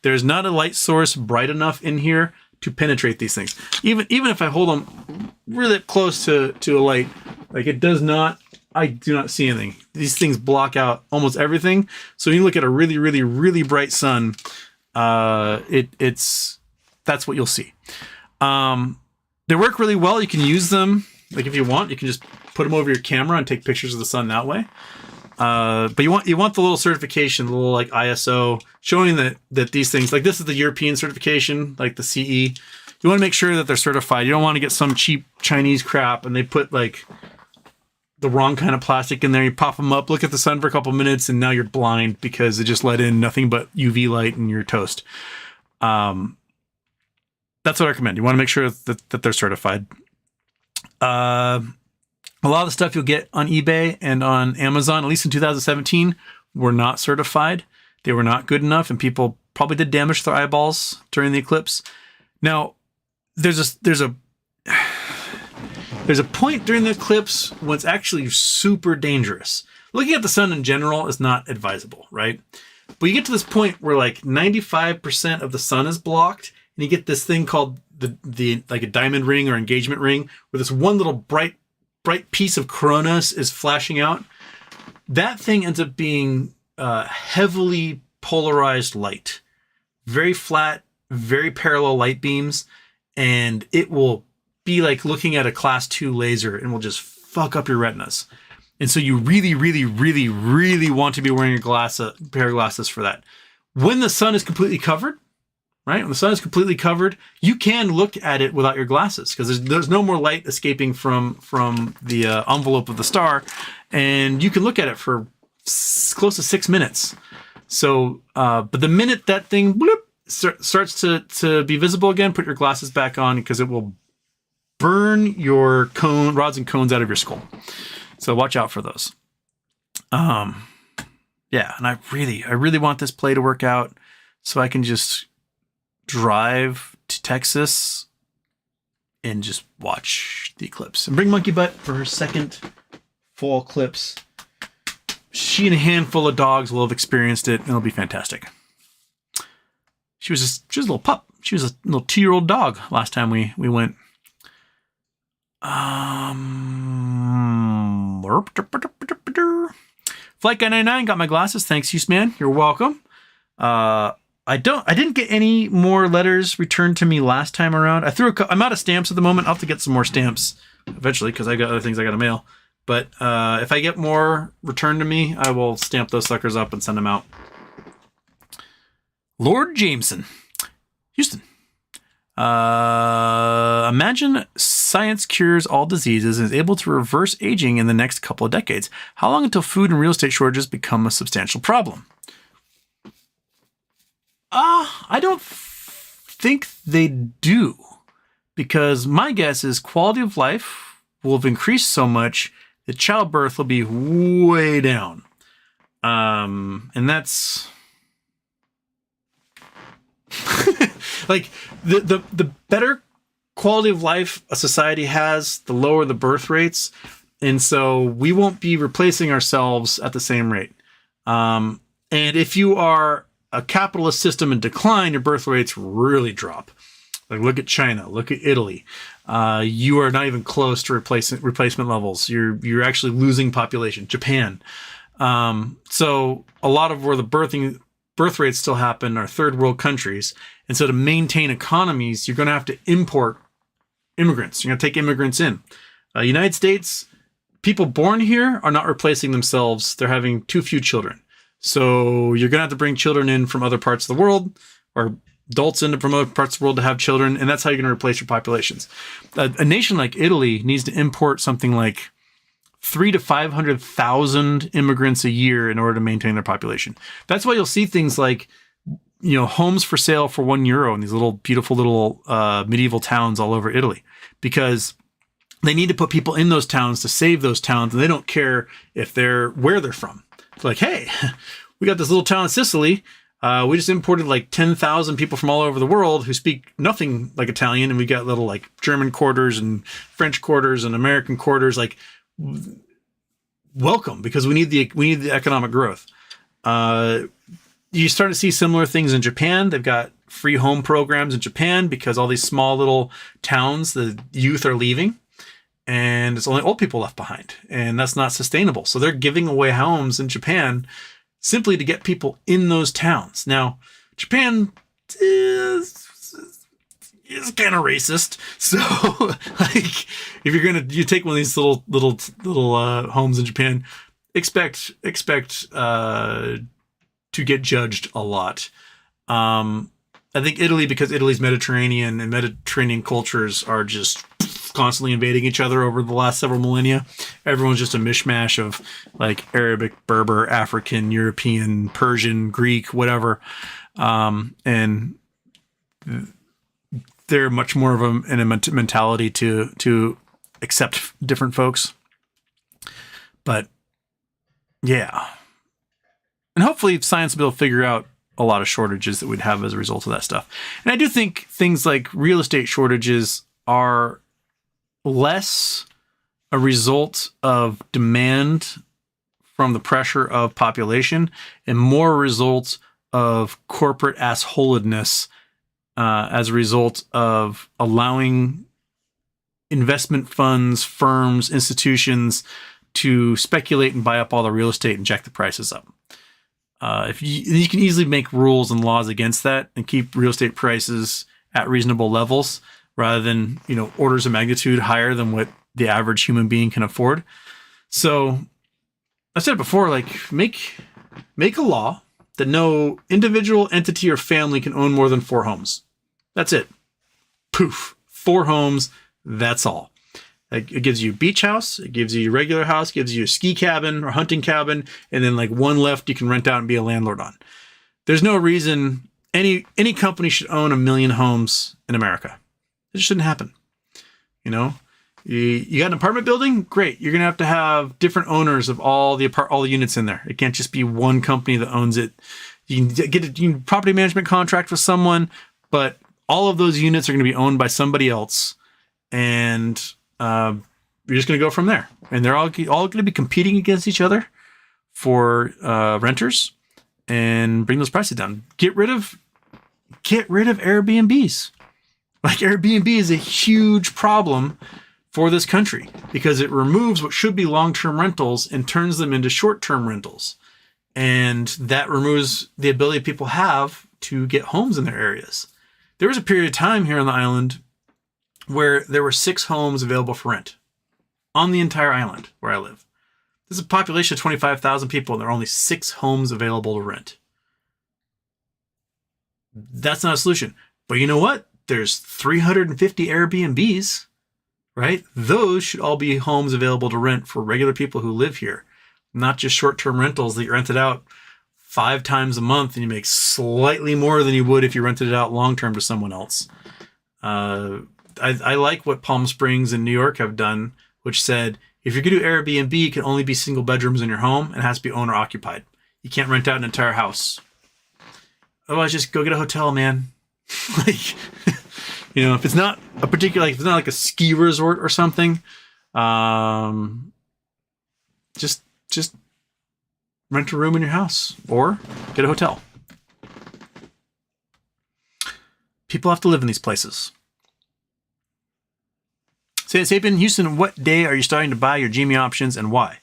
There's not a light source bright enough in here to penetrate these things. Even if I hold them really close to a light, like it does not, I do not see anything. These things block out almost everything. So when you look at a really, really, really bright sun, that's what you'll see. They work really well. You can use them, like if you want, you can just put them over your camera and take pictures of the sun that way. But you want the little certification, the little like ISO showing that these things, like this is the European certification, like the CE. You want to make sure that they're certified. You don't want to get some cheap Chinese crap and they put like the wrong kind of plastic in there. You pop them up, look at the sun for a couple minutes, and now you're blind because it just let in nothing but UV light and you're toast. That's what I recommend. You want to make sure that they're certified. A lot of the stuff you'll get on eBay and on Amazon, at least in 2017, were not certified. They were not good enough, and people probably did damage their eyeballs during the eclipse. Now, there's a point during the eclipse when it's actually super dangerous. Looking at the sun in general is not advisable, right? But you get to this point where like 95% of the sun is blocked, and you get this thing called the like a diamond ring or engagement ring, where this one little bright piece of coronas is flashing out. That thing ends up being heavily polarized light, very flat, very parallel light beams, and it will be like looking at a class 2 laser and will just fuck up your retinas. And so you really, really, really, really want to be wearing a pair of glasses for that. When the sun is completely covered, right? When the sun is completely covered, you can look at it without your glasses because there's no more light escaping from the envelope of the star, and you can look at it for close to 6 minutes. So, but the minute that thing bloop, starts to be visible again, put your glasses back on because it will burn your rods and cones out of your skull. So watch out for those. Yeah, and I really want this play to work out so I can just drive to Texas and just watch the eclipse and bring Monkey Butt for her second full eclipse. She and a handful of dogs will have experienced it, and it'll be fantastic. She was a little pup. She was a little 2-year-old dog last time we went. Flight Guy 99 got my glasses. Thanks, Use Man. You're welcome. I didn't get any more letters returned to me last time around. I'm out of stamps at the moment. I'll have to get some more stamps eventually because I got other things I got to mail. But if I get more returned to me, I will stamp those suckers up and send them out. Lord Jameson, Houston. Imagine science cures all diseases and is able to reverse aging in the next couple of decades. How long until food and real estate shortages become a substantial problem? I don't think they do, because my guess is quality of life will have increased so much that childbirth will be way down. And that's like the better quality of life a society has, the lower the birth rates. And so we won't be replacing ourselves at the same rate. And if you are a capitalist system in decline, your birth rates really drop. Like look at China, look at Italy. You are not even close to replacement levels. You're actually losing population. Japan. So a lot of where the birth rates still happen are third world countries. And so to maintain economies, you're going to have to import immigrants. You're going to take immigrants in. United States, people born here are not replacing themselves. They're having too few children. So you're going to have to bring children in from other parts of the world, or adults in from other parts of the world to have children. And that's how you're going to replace your populations. A nation like Italy needs to import something like 300,000 to 500,000 immigrants a year in order to maintain their population. That's why you'll see things like, homes for sale for €1 in these little beautiful little medieval towns all over Italy, because they need to put people in those towns to save those towns, and they don't care if where they're from. It's like, hey, we got this little town in Sicily. We just imported like 10,000 people from all over the world who speak nothing like Italian, and we got little like German quarters and French quarters and American quarters. Like, welcome, because we need the economic growth. You start to see similar things in Japan. They've got free home programs in Japan because all these small little towns, the youth are leaving, and it's only old people left behind, and that's not sustainable. So they're giving away homes in Japan simply to get people in those towns. Now, Japan is kind of racist. So, like, if you take one of these little homes in Japan, expect to get judged a lot. I think Italy, because Italy's Mediterranean, and Mediterranean cultures are just constantly invading each other over the last several millennia. Everyone's just a mishmash of like Arabic, Berber, African, European, Persian, Greek, whatever. And they're much more of a mentality to accept different folks. But yeah. And hopefully science will be able to figure out a lot of shortages that we'd have as a result of that stuff. And I do think things like real estate shortages are less a result of demand from the pressure of population and more a result of corporate assholedness as a result of allowing investment funds, firms, institutions to speculate and buy up all the real estate and jack the prices up. If you can easily make rules and laws against that and keep real estate prices at reasonable levels rather than, orders of magnitude higher than what the average human being can afford. So I said before, like make a law that no individual, entity, or family can own more than 4 homes. That's it. Poof. 4 homes. That's all. It gives you a beach house, it gives you a regular house, gives you a ski cabin or hunting cabin, and then like one left you can rent out and be a landlord on. There's no reason any company should own 1 million homes in America. It just shouldn't happen. You got an apartment building? Great. You're gonna have different owners of all the units in there. It can't just be one company that owns it. You can get a property management contract with someone, but all of those units are going to be owned by somebody else, and you're just going to go from there. And they're all going to be competing against each other for renters and bring those prices down. Get rid of Airbnbs. Like Airbnb is a huge problem for this country because it removes what should be long-term rentals and turns them into short-term rentals. And that removes the ability people have to get homes in their areas. There was a period of time here on the island where there were 6 homes available for rent on the entire island where I live. There's a population of 25,000 people and there are only 6 homes available to rent. That's not a solution. But you know what? There's 350 Airbnbs, right? Those should all be homes available to rent for regular people who live here, not just short-term rentals that you rented out 5 times a month and you make slightly more than you would if you rented it out long-term to someone else. I like what Palm Springs and New York have done, which said, if you're going to do Airbnb, it can only be single bedrooms in your home and it has to be owner occupied. You can't rent out an entire house. Otherwise, just go get a hotel, man. Like, if it's not a particular, if it's not like a ski resort or something, just rent a room in your house or get a hotel. People have to live in these places. Sapien Houston, what day are you starting to buy your GME options and why?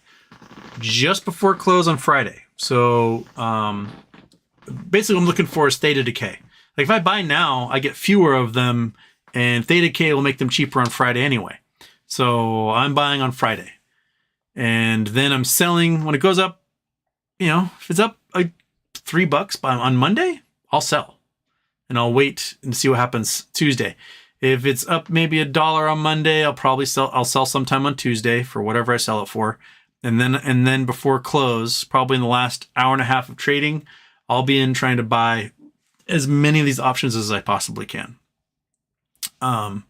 Just before close on Friday. So basically what I'm looking for is theta decay. Like if I buy now, I get fewer of them and theta decay will make them cheaper on Friday anyway. So I'm buying on Friday. And then I'm selling when it goes up, if it's up like $3 on Monday, I'll sell. And I'll wait and see what happens Tuesday. If it's up maybe $1 on Monday, I'll sell sometime on Tuesday for whatever I sell it for. And then before close, probably in the last hour and a half of trading, I'll be in trying to buy as many of these options as I possibly can. I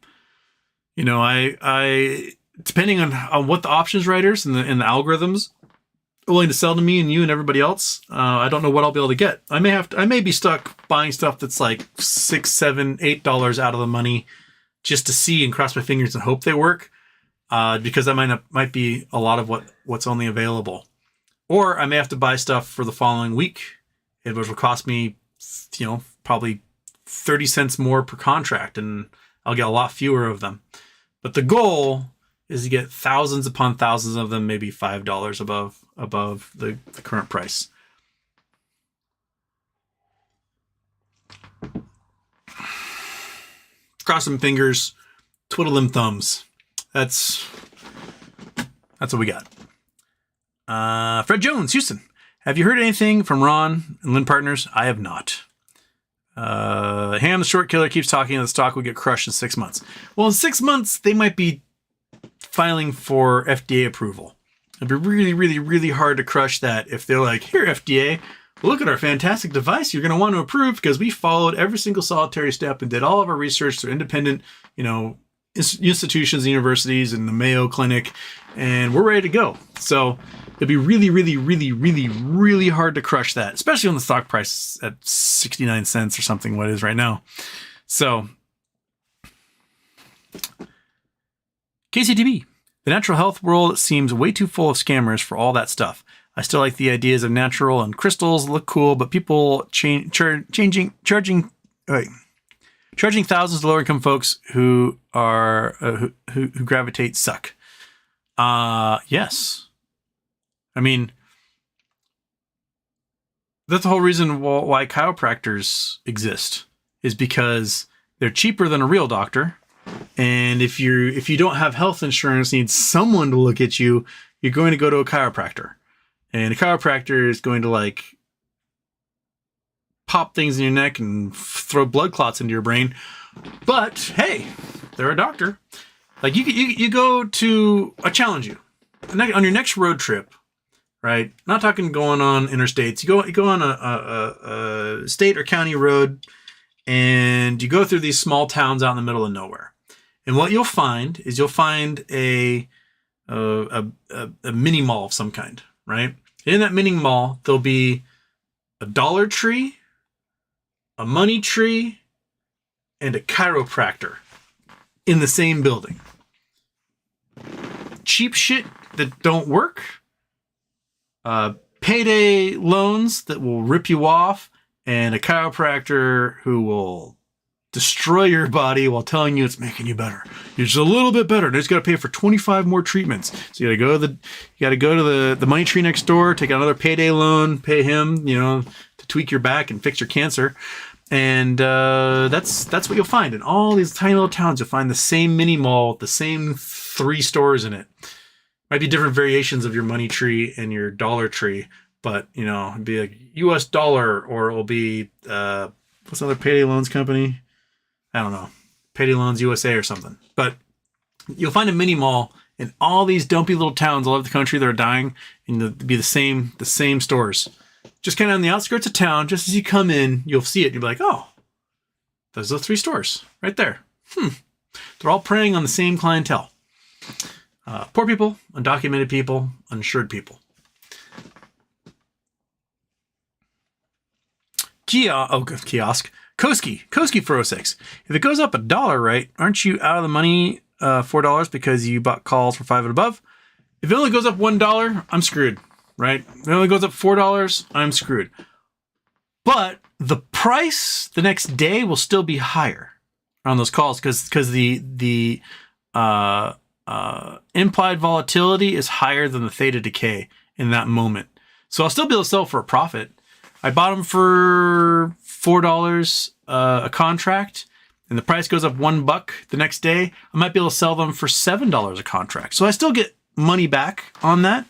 depending on what the options writers and the algorithms are willing to sell to me and you and everybody else, I don't know what I'll be able to get. I may be stuck buying stuff that's like $6, $7, $8 out of the money just to see and cross my fingers and hope they work, because that might be a lot of what's only available. Or I may have to buy stuff for the following week, which will cost me, probably 30 cents more per contract, and I'll get a lot fewer of them. But the goal is to get thousands upon thousands of them, maybe $5 above the current price. Cross some fingers, twiddle them thumbs. That's what we got. Fred Jones, Houston. Have you heard anything from Ron and Lyn Partners? I have not. Ham, the short killer, keeps talking that the stock will get crushed in 6 months. Well, in 6 months, they might be filing for FDA approval. It'd be really, really, really hard to crush that if they're like, here, FDA, look at our fantastic device you're going to want to approve because we followed every single solitary step and did all of our research through independent, institutions, universities, and the Mayo Clinic, and we're ready to go. So it'd be really, really, really, really, really hard to crush that, especially when the stock price is at 69 cents or something, what it is right now. So KCTB, the natural health world seems way too full of scammers for all that stuff. I still like the ideas of natural and crystals look cool, but people charging thousands to lower income folks who gravitate suck. Yes. I mean, that's the whole reason why chiropractors exist, is because they're cheaper than a real doctor. And if you don't have health insurance, need someone to look at you, you're going to go to a chiropractor. And a chiropractor is going to pop things in your neck and throw blood clots into your brain. But hey, they're a doctor. You go to, I challenge you, on your next road trip, right? Not talking going on interstates. You go on a state or county road, and you go through these small towns out in the middle of nowhere. And what you'll find is a mini mall of some kind, right? In that mini mall, there'll be a Dollar Tree, a Money Tree, and a chiropractor in the same building. Cheap shit that don't work. Payday loans that will rip you off, and a chiropractor who will destroy your body while telling you it's making you better. You're just a little bit better. You just got to pay for 25 more treatments. So you got to go to the Money Tree next door, take out another payday loan, pay him, to tweak your back and fix your cancer. And that's what you'll find in all these tiny little towns. You'll find the same mini mall, the same 3 stores in it. Might be different variations of your Money Tree and your Dollar Tree, but it'd be like US Dollar, or it'll be what's another payday loans company? I don't know, Payday Loans USA or something. But you'll find a mini mall in all these dumpy little towns all over the country that are dying, and it'll be the same stores. Just kind of on the outskirts of town, just as you come in, you'll see it. You'll be like, oh, those are the 3 stores right there. They're all preying on the same clientele. Poor people, undocumented people, uninsured people. Kiosk. Koski 406. If it goes up $1, right, aren't you out of the money $4 because you bought calls for 5 and above? If it only goes up $1, I'm screwed, right? If it only goes up $4, I'm screwed. But the price the next day will still be higher on those calls because the implied volatility is higher than the theta decay in that moment. So I'll still be able to sell for a profit. I bought them for $4 a contract, and the price goes up $1 the next day. I might be able to sell them for $7 a contract. So I still get money back on that.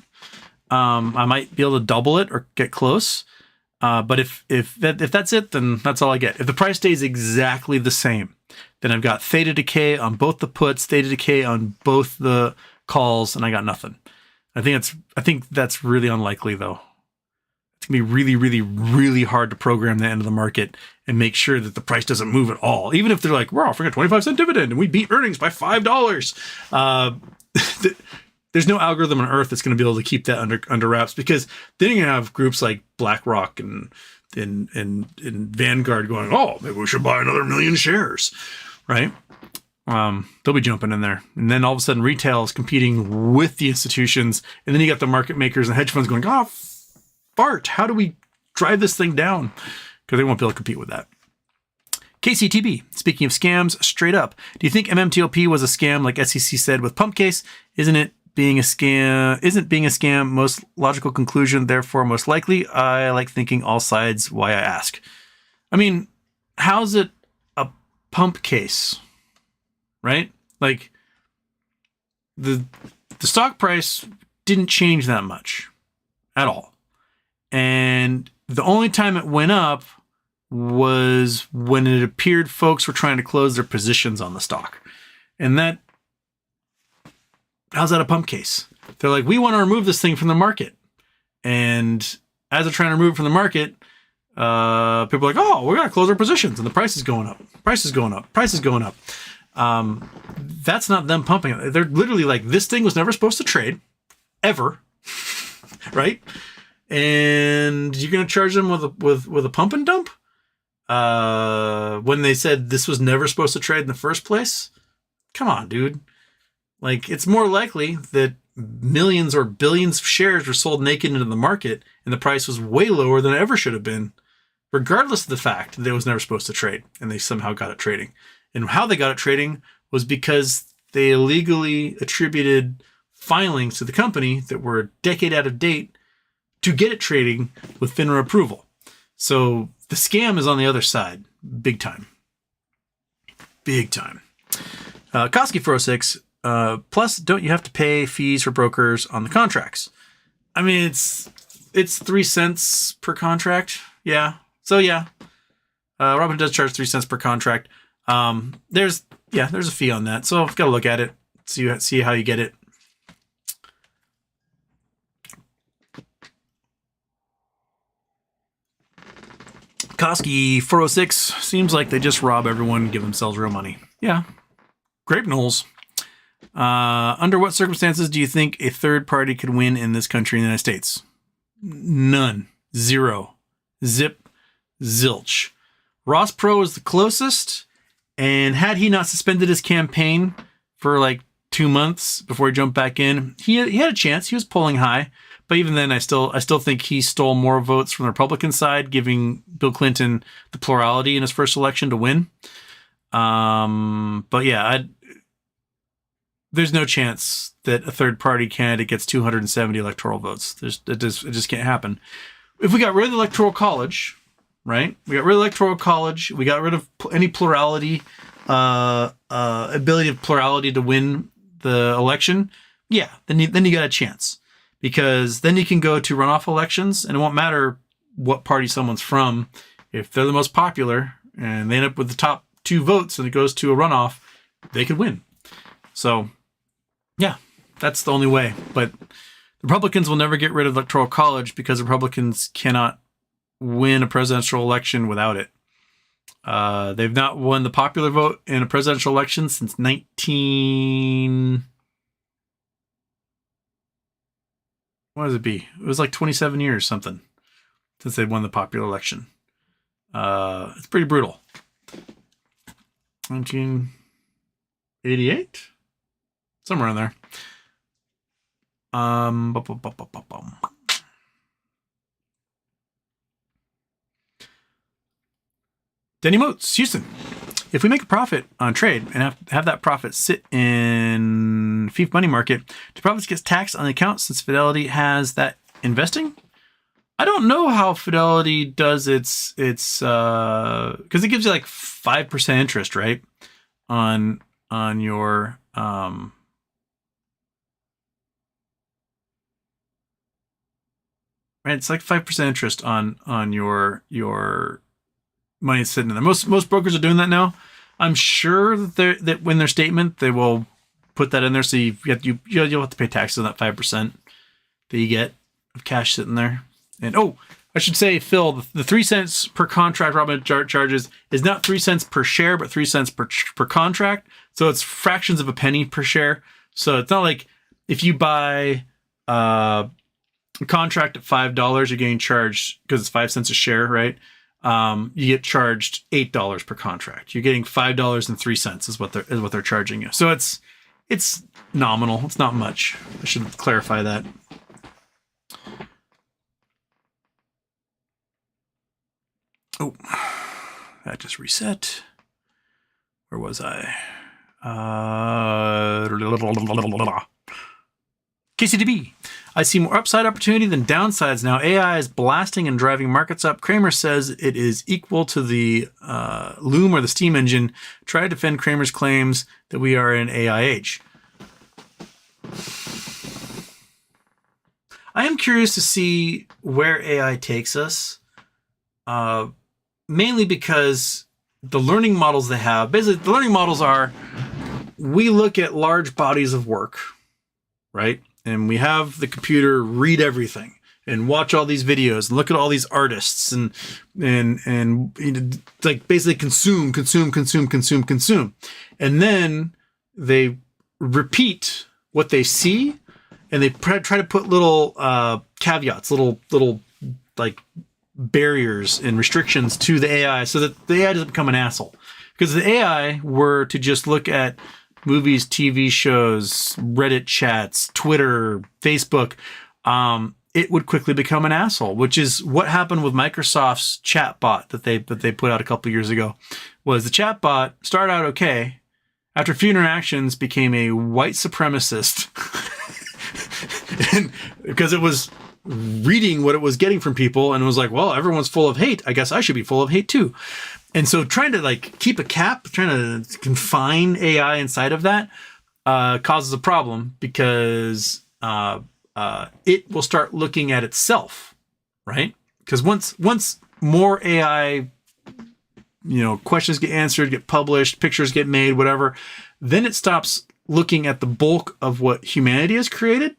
I might be able to double it or get close. But if that's it, then that's all I get. If the price stays exactly the same, then I've got theta decay on both the puts, theta decay on both the calls, and I got nothing. I think that's really unlikely, though. It's gonna be really, really, really hard to program the end of the market and make sure that the price doesn't move at all. Even if they're like, we're offering a 25-cent dividend and we beat earnings by $5. There's no algorithm on earth that's going to be able to keep that under wraps, because then you're going to have groups like BlackRock and Vanguard going, oh, maybe we should buy another 1 million shares, right? They'll be jumping in there. And then all of a sudden retail is competing with the institutions. And then you got the market makers and hedge funds going, oh, fart, how do we drive this thing down? Because they won't be able to compete with that. KCTB, speaking of scams, straight up, do you think MMTLP was a scam like SEC said with Pump Case? Isn't being a scam most logical conclusion, therefore most likely? I like thinking all sides, why I ask. I mean, how's it a pump case? Right? Like, the stock price didn't change that much at all. And the only time it went up was when it appeared folks were trying to close their positions on the stock. And that, how's that a pump case? They're like, we want to remove this thing from the market. And as they're trying to remove it from the market, people are like, oh, we're going to close our positions. And the price is going up. Price is going up. Price is going up. That's not them pumping it. They're literally like, this thing was never supposed to trade. Ever. Right? And you're going to charge them with a pump and dump? When they said this was never supposed to trade in the first place? Come on, dude. Like, it's more likely that millions or billions of shares were sold naked into the market and the price was way lower than it ever should have been, regardless of the fact that it was never supposed to trade, and they somehow got it trading. And how they got it trading was because they illegally attributed filings to the company that were a decade out of date to get it trading with FINRA approval. So the scam is on the other side. Big time. Big time. Koski 406, plus, don't you have to pay fees for brokers on the contracts? I mean, it's 3 cents per contract. Yeah. So yeah. Robin does charge 3 cents per contract. There's a fee on that. So I've got to look at it, see how you get it. Koski 406, seems like they just rob everyone and give themselves real money. Yeah. Grape Knolls. Under what circumstances do you think a third party could win in this country in the United States? None. Zero. Zip. Zilch. Ross Perot is the closest, and had he not suspended his campaign for like 2 months before he jumped back in, he had a chance. He was polling high. But even then, I still think he stole more votes from the Republican side, giving Bill Clinton the plurality in his first election to win. But yeah, there's no chance that a third party candidate gets 270 electoral votes. It just can't happen. If we got rid of the Electoral College, right? We got rid of the Electoral College. We got rid of any plurality, ability of plurality to win the election. Yeah, then you got a chance. Because then you can go to runoff elections, and it won't matter what party someone's from. If they're the most popular and they end up with the top 2 votes and it goes to a runoff, they could win. So, yeah, that's the only way. But Republicans will never get rid of the Electoral College because Republicans cannot win a presidential election without it. They've not won the popular vote in a presidential election since what does it be? It was like 27 years something since they won the popular election. It's pretty brutal. 1988? Somewhere in there. Denny Moats, Houston. If we make a profit on trade and have that profit sit in FIF money market, do profits get taxed on the account since Fidelity has that investing? I don't know how Fidelity does its because it gives you like 5% interest, right? On your right, it's like 5% interest on your money is sitting in there. Most brokers are doing that now. I'm sure that when their statement they will put that in there, so you'll have to pay taxes on that 5% that you get of cash sitting there. And I should say, Phil, the 3 cents per contract Robin charges is not 3 cents per share, but 3 cents per contract. So it's fractions of a penny per share. So it's not like if you buy a contract at $5, you're getting charged because it's 5 cents a share, right? You get charged $8 per contract. You're getting $5.03 is what they're charging you. So it's nominal. It's not much. I should clarify that. Oh, that just reset. Where was I? KCDB. I see more upside opportunity than downsides now. AI is blasting and driving markets up. Kramer says it is equal to the loom or the steam engine. Try to defend Kramer's claims that we are in AI age. I am curious to see where AI takes us. mainly because the learning models they have, basically the learning models are, we look at large bodies of work, right? And we have the computer read everything and watch all these videos and look at all these artists and you know, like basically consume. And then they repeat what they see, and they try to put little caveats, little like barriers and restrictions to the AI so that the AI doesn't become an asshole. Because if the AI were to just look at movies, TV shows, Reddit chats, Twitter, Facebook, it would quickly become an asshole, which is what happened with Microsoft's chatbot that they put out a couple years ago. Was the chatbot started out okay, after a few interactions became a white supremacist, and because it was reading what it was getting from people, and it was like, well, everyone's full of hate, I guess I should be full of hate too. And so trying to like keep a cap, trying to confine AI inside of that causes a problem, because it will start looking at itself, right? Because once more AI, you know, questions get answered, get published, pictures get made, whatever, then it stops looking at the bulk of what humanity has created.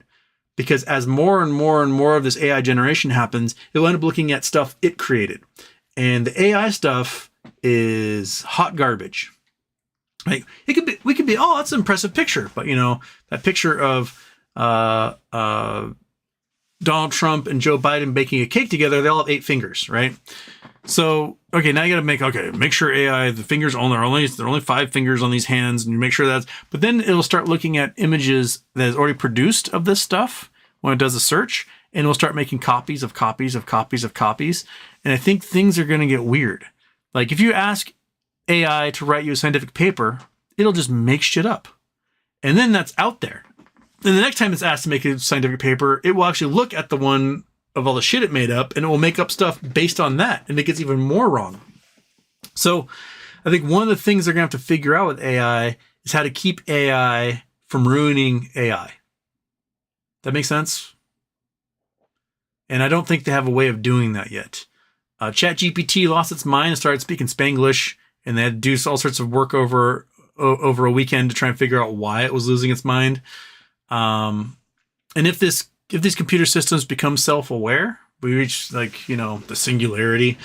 Because as more and more of this AI generation happens, it will end up looking at stuff it created. And the AI stuff is hot garbage. Like we could be, oh, that's an impressive picture. But you know, that picture of Donald Trump and Joe Biden baking a cake together, they all have 8 fingers, right? So, okay, now you got to make sure AI, the fingers there are only 5 fingers on these hands, and you make sure that's, but then it'll start looking at images that is already produced of this stuff when it does a search, and it'll start making copies of copies of copies of copies. And I think things are going to get weird. Like if you ask AI to write you a scientific paper, it'll just make shit up. And then that's out there. And the next time it's asked to make a scientific paper, it will actually look at the one of all the shit it made up, and it will make up stuff based on that, and it gets even more wrong. So I think one of the things they're going to have to figure out with AI is how to keep AI from ruining AI. That makes sense? And I don't think they have a way of doing that yet. ChatGPT lost its mind and started speaking Spanglish, and they had to do all sorts of work over a weekend to try and figure out why it was losing its mind. And if these computer systems become self-aware, we reach like, you know, the singularity,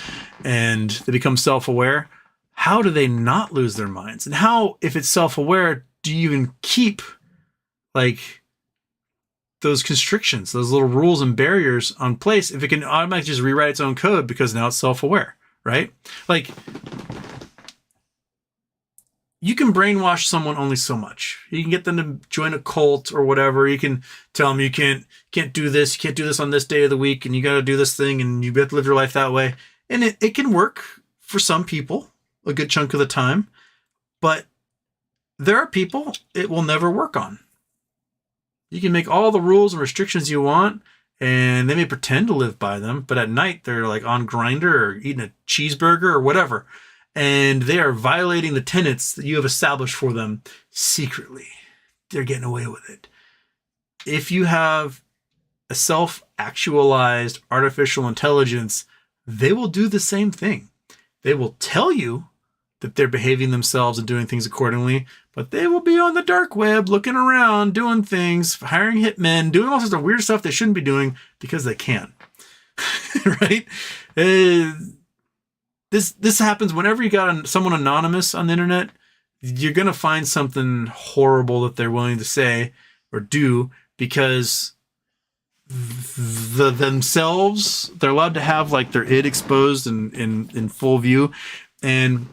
and they become self-aware, how do they not lose their minds? And how, if it's self-aware, do you even keep like those constrictions, those little rules and barriers on place, if it can automatically just rewrite its own code because now it's self-aware, right? Like, you can brainwash someone only so much. You can get them to join a cult or whatever. You can tell them you can't do this. You can't do this on this day of the week, and you got to do this thing, and you have to live your life that way. And it can work for some people a good chunk of the time, but there are people it will never work on. You can make all the rules and restrictions you want, and they may pretend to live by them, but at night they're like on Grindr or eating a cheeseburger or whatever. And they are violating the tenets that you have established for them secretly. They're getting away with it. If you have a self-actualized artificial intelligence, they will do the same thing. They will tell you that they're behaving themselves and doing things accordingly, but they will be on the dark web looking around, doing things, hiring hitmen, doing all sorts of weird stuff they shouldn't be doing because they can. Right? This happens whenever you got someone anonymous on the internet. You're going to find something horrible that they're willing to say or do, because themselves, they're allowed to have like their id exposed in full view, and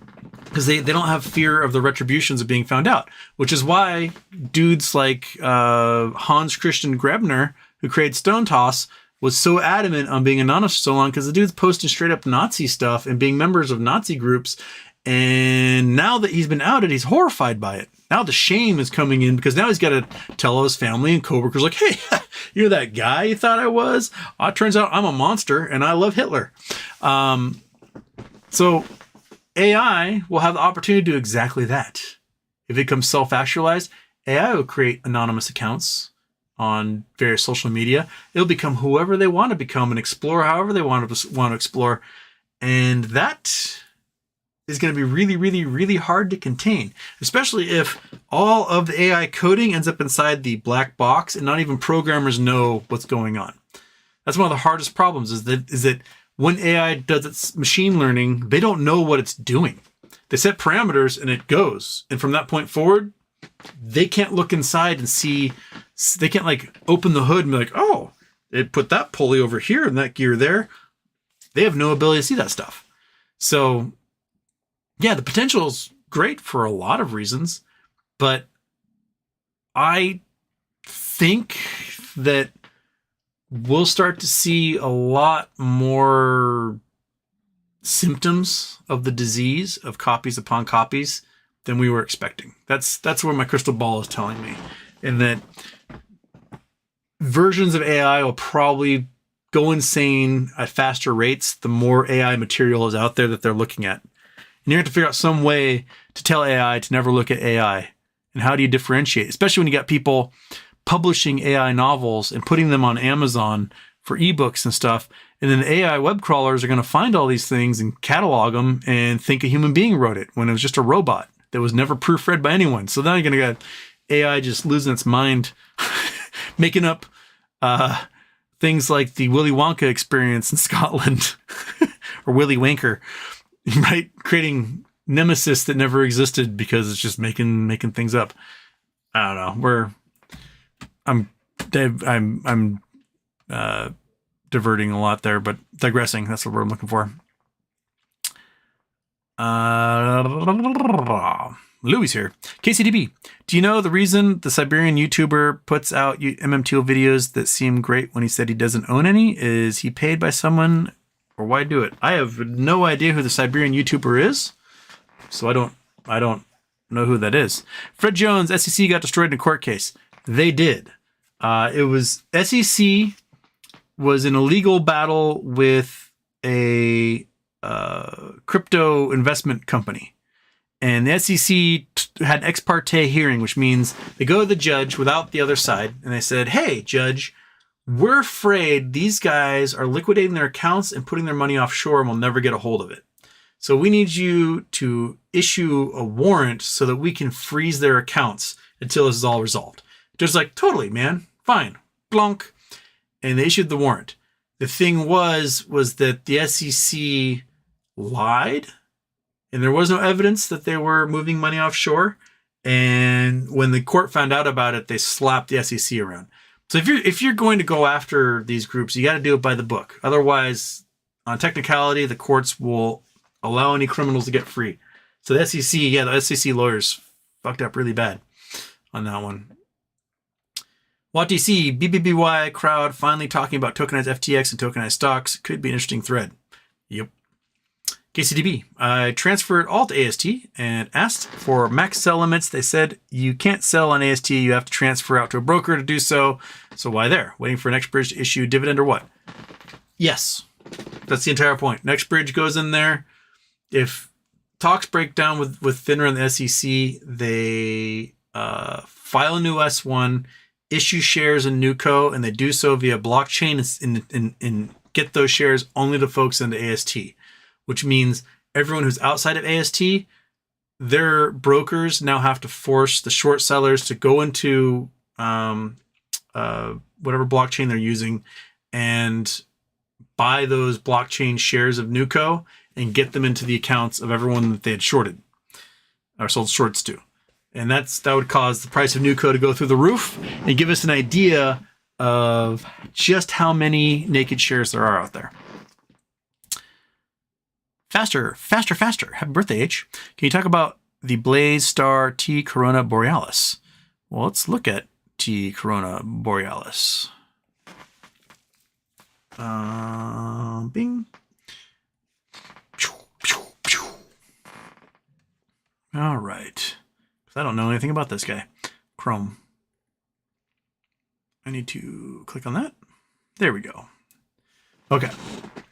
because they don't have fear of the retributions of being found out, which is why dudes like Hans Christian Grebner, who created Stone Toss, was so adamant on being anonymous for so long, because the dude's posting straight up Nazi stuff and being members of Nazi groups. And now that he's been outed, he's horrified by it. Now the shame is coming in, because now he's got to tell his family and coworkers, like, hey, you're that guy you thought I was? It turns out I'm a monster and I love Hitler. So AI will have the opportunity to do exactly that. If it becomes self-actualized, AI will create anonymous accounts on various social media. It'll become whoever they want to become and explore however they want to explore. And that is going to be really, really, really hard to contain, especially if all of the AI coding ends up inside the black box and not even programmers know what's going on. That's one of the hardest problems is that when AI does its machine learning, they don't know what it's doing. They set parameters and it goes. And from that point forward, they can't look inside and see, they can't like open the hood and be like, oh, it put that pulley over here and that gear there. They have no ability to see that stuff. So yeah, the potential is great for a lot of reasons, but I think that we'll start to see a lot more symptoms of the disease of copies upon copies than we were expecting. That's where my crystal ball is telling me, and that versions of AI will probably go insane at faster rates the more AI material is out there that they're looking at. And you have to figure out some way to tell AI to never look at AI. And how do you differentiate? Especially when you got people publishing AI novels and putting them on Amazon for ebooks and stuff. And then the AI web crawlers are going to find all these things and catalog them and think a human being wrote it when it was just a robot that was never proofread by anyone. So now you're going to get AI just losing its mind, making up things like the Willy Wonka experience in Scotland or Willy Wanker, right? Creating nemesis that never existed because it's just making things up. I don't know. I'm diverting a lot there, but digressing. That's what we're looking for. Louis here. KCDB. Do you know the reason the Siberian YouTuber puts out MMTO videos that seem great when he said he doesn't own any? Is he paid by someone, or why do it? I have no idea who the Siberian YouTuber is, so I don't know who that is. Fred Jones, SEC got destroyed in a court case. They did. It was SEC was in a legal battle with a crypto investment company. And the SEC had an ex parte hearing, which means they go to the judge without the other side. And they said, hey, judge, we're afraid these guys are liquidating their accounts and putting their money offshore and we'll never get a hold of it. So we need you to issue a warrant so that we can freeze their accounts until this is all resolved. Just like, totally, man. Fine. Blunk. And they issued the warrant. The thing was that the SEC lied. And there was no evidence that they were moving money offshore. And when the court found out about it, they slapped the SEC around. So if you're going to go after these groups, you got to do it by the book. Otherwise, on technicality, the courts will allow any criminals to get free. So the SEC, the SEC lawyers fucked up really bad on that one. WattDC, BBBY crowd finally talking about tokenized FTX and tokenized stocks. Could be an interesting thread. Yep. KCDB, I transferred all to AST and asked for max sell limits. They said you can't sell on AST. You have to transfer out to a broker to do so. So why there? Waiting for NextBridge to issue dividend or what? Yes, that's the entire point. NextBridge goes in there. If talks break down with FINRA and the SEC, they file a new S1, issue shares in NewCo, and they do so via blockchain and get those shares only to folks into AST. Which means everyone who's outside of AST, their brokers now have to force the short sellers to go into whatever blockchain they're using and buy those blockchain shares of NewCo and get them into the accounts of everyone that they had shorted or sold shorts to. And that would cause the price of NewCo to go through the roof and give us an idea of just how many naked shares there are out there. Faster. Happy birthday, H. Can you talk about the Blaze Star T Corona Borealis? Well, let's look at T Corona Borealis. Bing. All right. I don't know anything about this guy. Chrome. I need to click on that. There we go. Okay.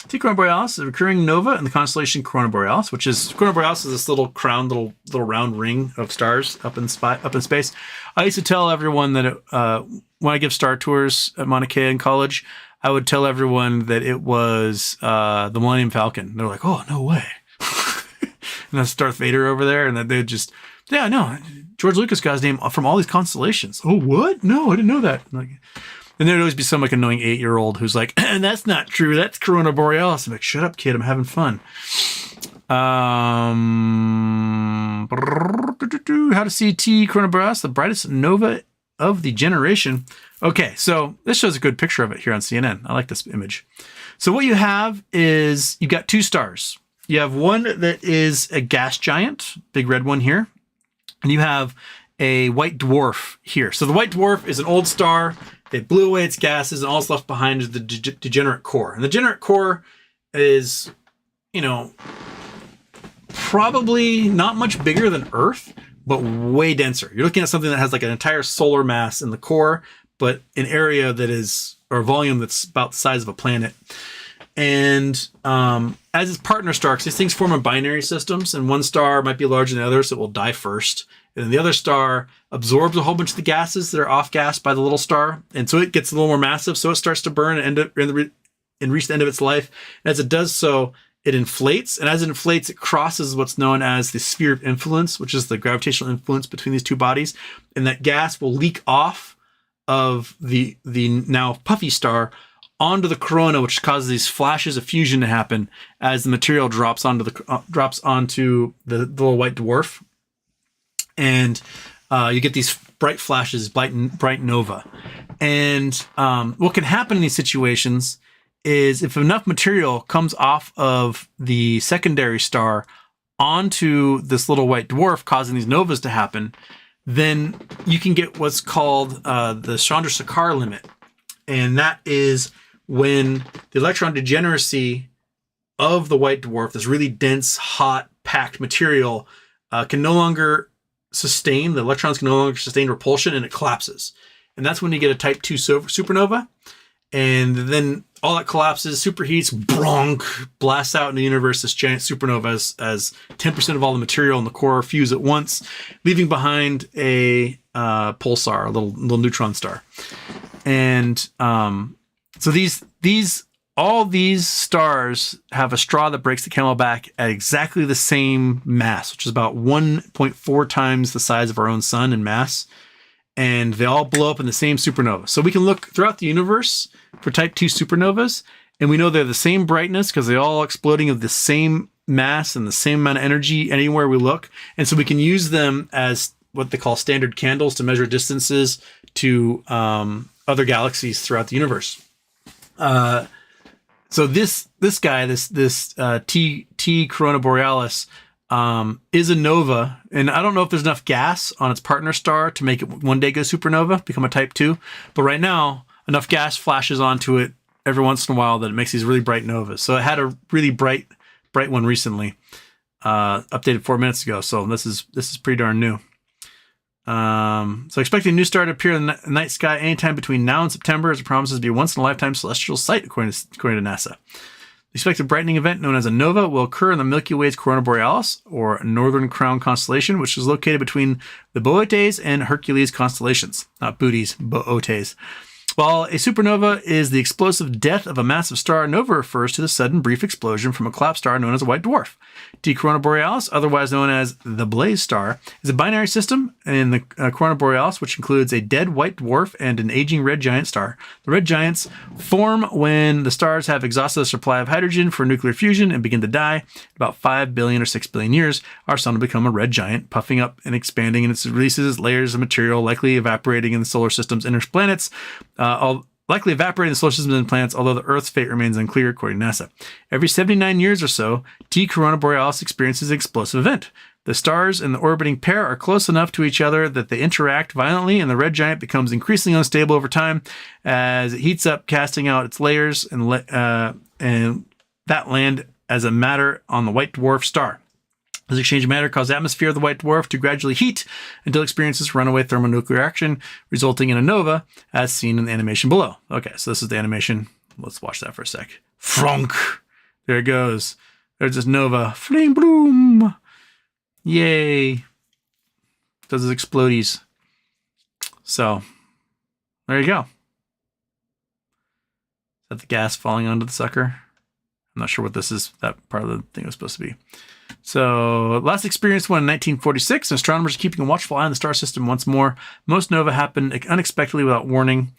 T Corona Borealis is a recurring nova in the constellation Corona Borealis, which is Corona Borealis is this little crown, little round ring of stars up in space. I used to tell everyone that when I give star tours at Mauna Kea in college, I would tell everyone that it was the Millennium Falcon. They're like, oh, no way. And that's Darth Vader over there. And then they'd just, yeah, no, George Lucas got his name from all these constellations. Oh, what? No, I didn't know that. Like, and there'd always be some like annoying 8-year-old who's like, and that's not true. That's Corona Borealis. I'm like, shut up, kid. I'm having fun. How to see T Corona Borealis, the brightest nova of the generation. Okay, so this shows a good picture of it here on CNN. I like this image. So what you have is you've got 2 stars. You have one that is a gas giant, big red one here, and you have a white dwarf here. So the white dwarf is an old star. It blew away its gases, and all that's left behind is the degenerate core. And the degenerate core is, you know, probably not much bigger than Earth, but way denser. You're looking at something that has like an entire solar mass in the core, but an area that is, or a volume that's about the size of a planet. And as its partner star, because these things form in binary systems, and one star might be larger than the other, so it will die first. And then the other star absorbs a whole bunch of the gases that are off-gassed by the little star. And so it gets a little more massive, so it starts to burn and reach the end of its life. And as it does so, it inflates. And as it inflates, it crosses what's known as the sphere of influence, which is the gravitational influence between these 2 bodies. And that gas will leak off of the now puffy star onto the corona, which causes these flashes of fusion to happen as the material drops onto the little white dwarf. And you get these bright flashes, bright nova. And what can happen in these situations is if enough material comes off of the secondary star onto this little white dwarf, causing these novas to happen, then you can get what's called the Chandrasekhar limit. And that is when the electron degeneracy of the white dwarf, this really dense, hot, packed material, can no longer sustain, the electrons can no longer sustain repulsion, and it collapses. And that's when you get a type 2 supernova. And then all that collapses, superheats, bronk, blasts out in the universe this giant supernova as 10% of all the material in the core fuse at once, leaving behind a pulsar, a little neutron star. And so all these stars have a straw that breaks the camel back at exactly the same mass, which is about 1.4 times the size of our own sun in mass. And they all blow up in the same supernova. So we can look throughout the universe for type 2 supernovas, and we know they're the same brightness because they're all exploding of the same mass and the same amount of energy anywhere we look. And so we can use them as what they call standard candles to measure distances to other galaxies throughout the universe. So this guy, this T Corona Borealis, is a nova, and I don't know if there's enough gas on its partner star to make it one day go supernova, become a type 2. But right now, enough gas flashes onto it every once in a while that it makes these really bright novas. So it had a really bright one recently, updated 4 minutes ago. So this is pretty darn new. So expecting a new star to appear in the night sky anytime between now and September, as it promises to be a once-in-a-lifetime celestial sight, according to NASA. The expected brightening event, known as a nova, will occur in the Milky Way's Corona Borealis, or Northern Crown constellation, which is located between the Boötes and Hercules constellations. Not booties, Boötes. While a supernova is the explosive death of a massive star, nova refers to the sudden brief explosion from a collapsed star known as a white dwarf. T Corona Borealis, otherwise known as the Blaze Star, is a binary system in the Corona Borealis, which includes a dead white dwarf and an aging red giant star. The red giants form when the stars have exhausted the supply of hydrogen for nuclear fusion and begin to die. In about 5 billion or 6 billion years, our sun will become a red giant, puffing up and expanding, and it releases layers of material, likely evaporating in the solar system's inner planets. Likely evaporating the solar system and planets, although the Earth's fate remains unclear, according to NASA. Every 79 years or so, T Corona Borealis experiences an explosive event. The stars and the orbiting pair are close enough to each other that they interact violently, and the red giant becomes increasingly unstable over time as it heats up, casting out its layers and that land as a matter on the white dwarf star. This exchange of matter caused the atmosphere of the white dwarf to gradually heat until it experiences runaway thermonuclear action, resulting in a nova, as seen in the animation below. Okay, so this is the animation. Let's watch that for a sec. Fronk! There it goes. There's this nova. Fling bloom! Yay! Does its explodies. So, there you go. that the gas falling onto the sucker? I'm not sure what this is. That part of the thing was supposed to be. So, last experience one in 1946. Astronomers are keeping a watchful eye on the star system once more. Most nova happened unexpectedly without warning.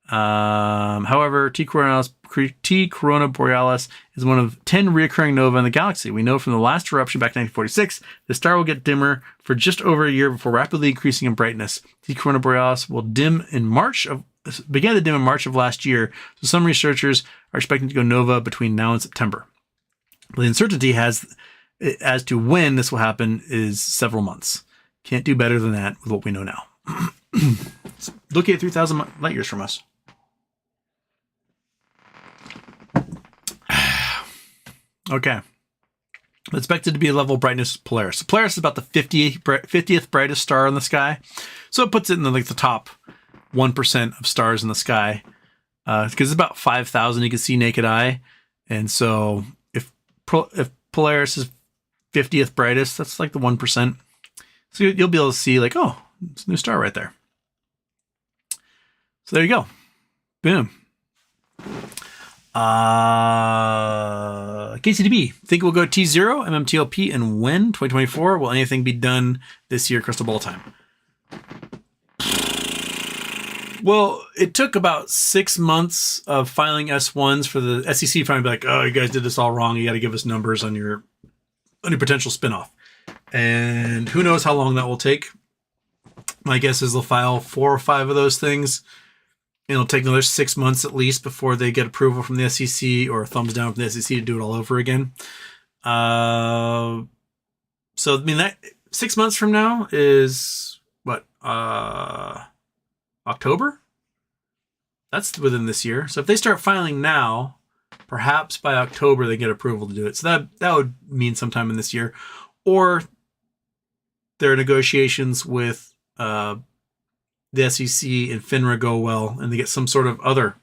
However, T Corona Borealis is one of 10 reoccurring nova in the galaxy. We know from the last eruption back in 1946, the star will get dimmer for just over a year before rapidly increasing in brightness. T Corona Borealis will began to dim in March of last year, so some researchers are expecting to go nova between now and September. The uncertainty as to when this will happen is several months. Can't do better than that with what we know now. Looking at 3,000 light years from us. Okay. Expected to be a level of brightness Polaris. So Polaris is about the 50th brightest star in the sky. So it puts it in the top 1% of stars in the sky. Because it's about 5,000 you can see naked eye. And so if Polaris is 50th brightest, that's like the 1%. So you'll be able to see like, oh, it's a new star right there. So there you go. Boom. KCDB. Think we'll go T0, MMTLP, and when? 2024. Will anything be done this year? Crystal ball time. Well, it took about 6 months of filing S1s for the SEC finally be like, oh, you guys did this all wrong. You got to give us numbers on your potential spinoff. And who knows how long that will take. My guess is they'll file 4 or 5 of those things. It'll take another 6 months at least before they get approval from the SEC or a thumbs down from the SEC to do it all over again. So, I mean, that 6 months from now is what? October? That's within this year. So if they start filing now, perhaps by October they get approval to do it. So that would mean sometime in this year. Or there are negotiations with the SEC and FINRA go well, and they get some sort of other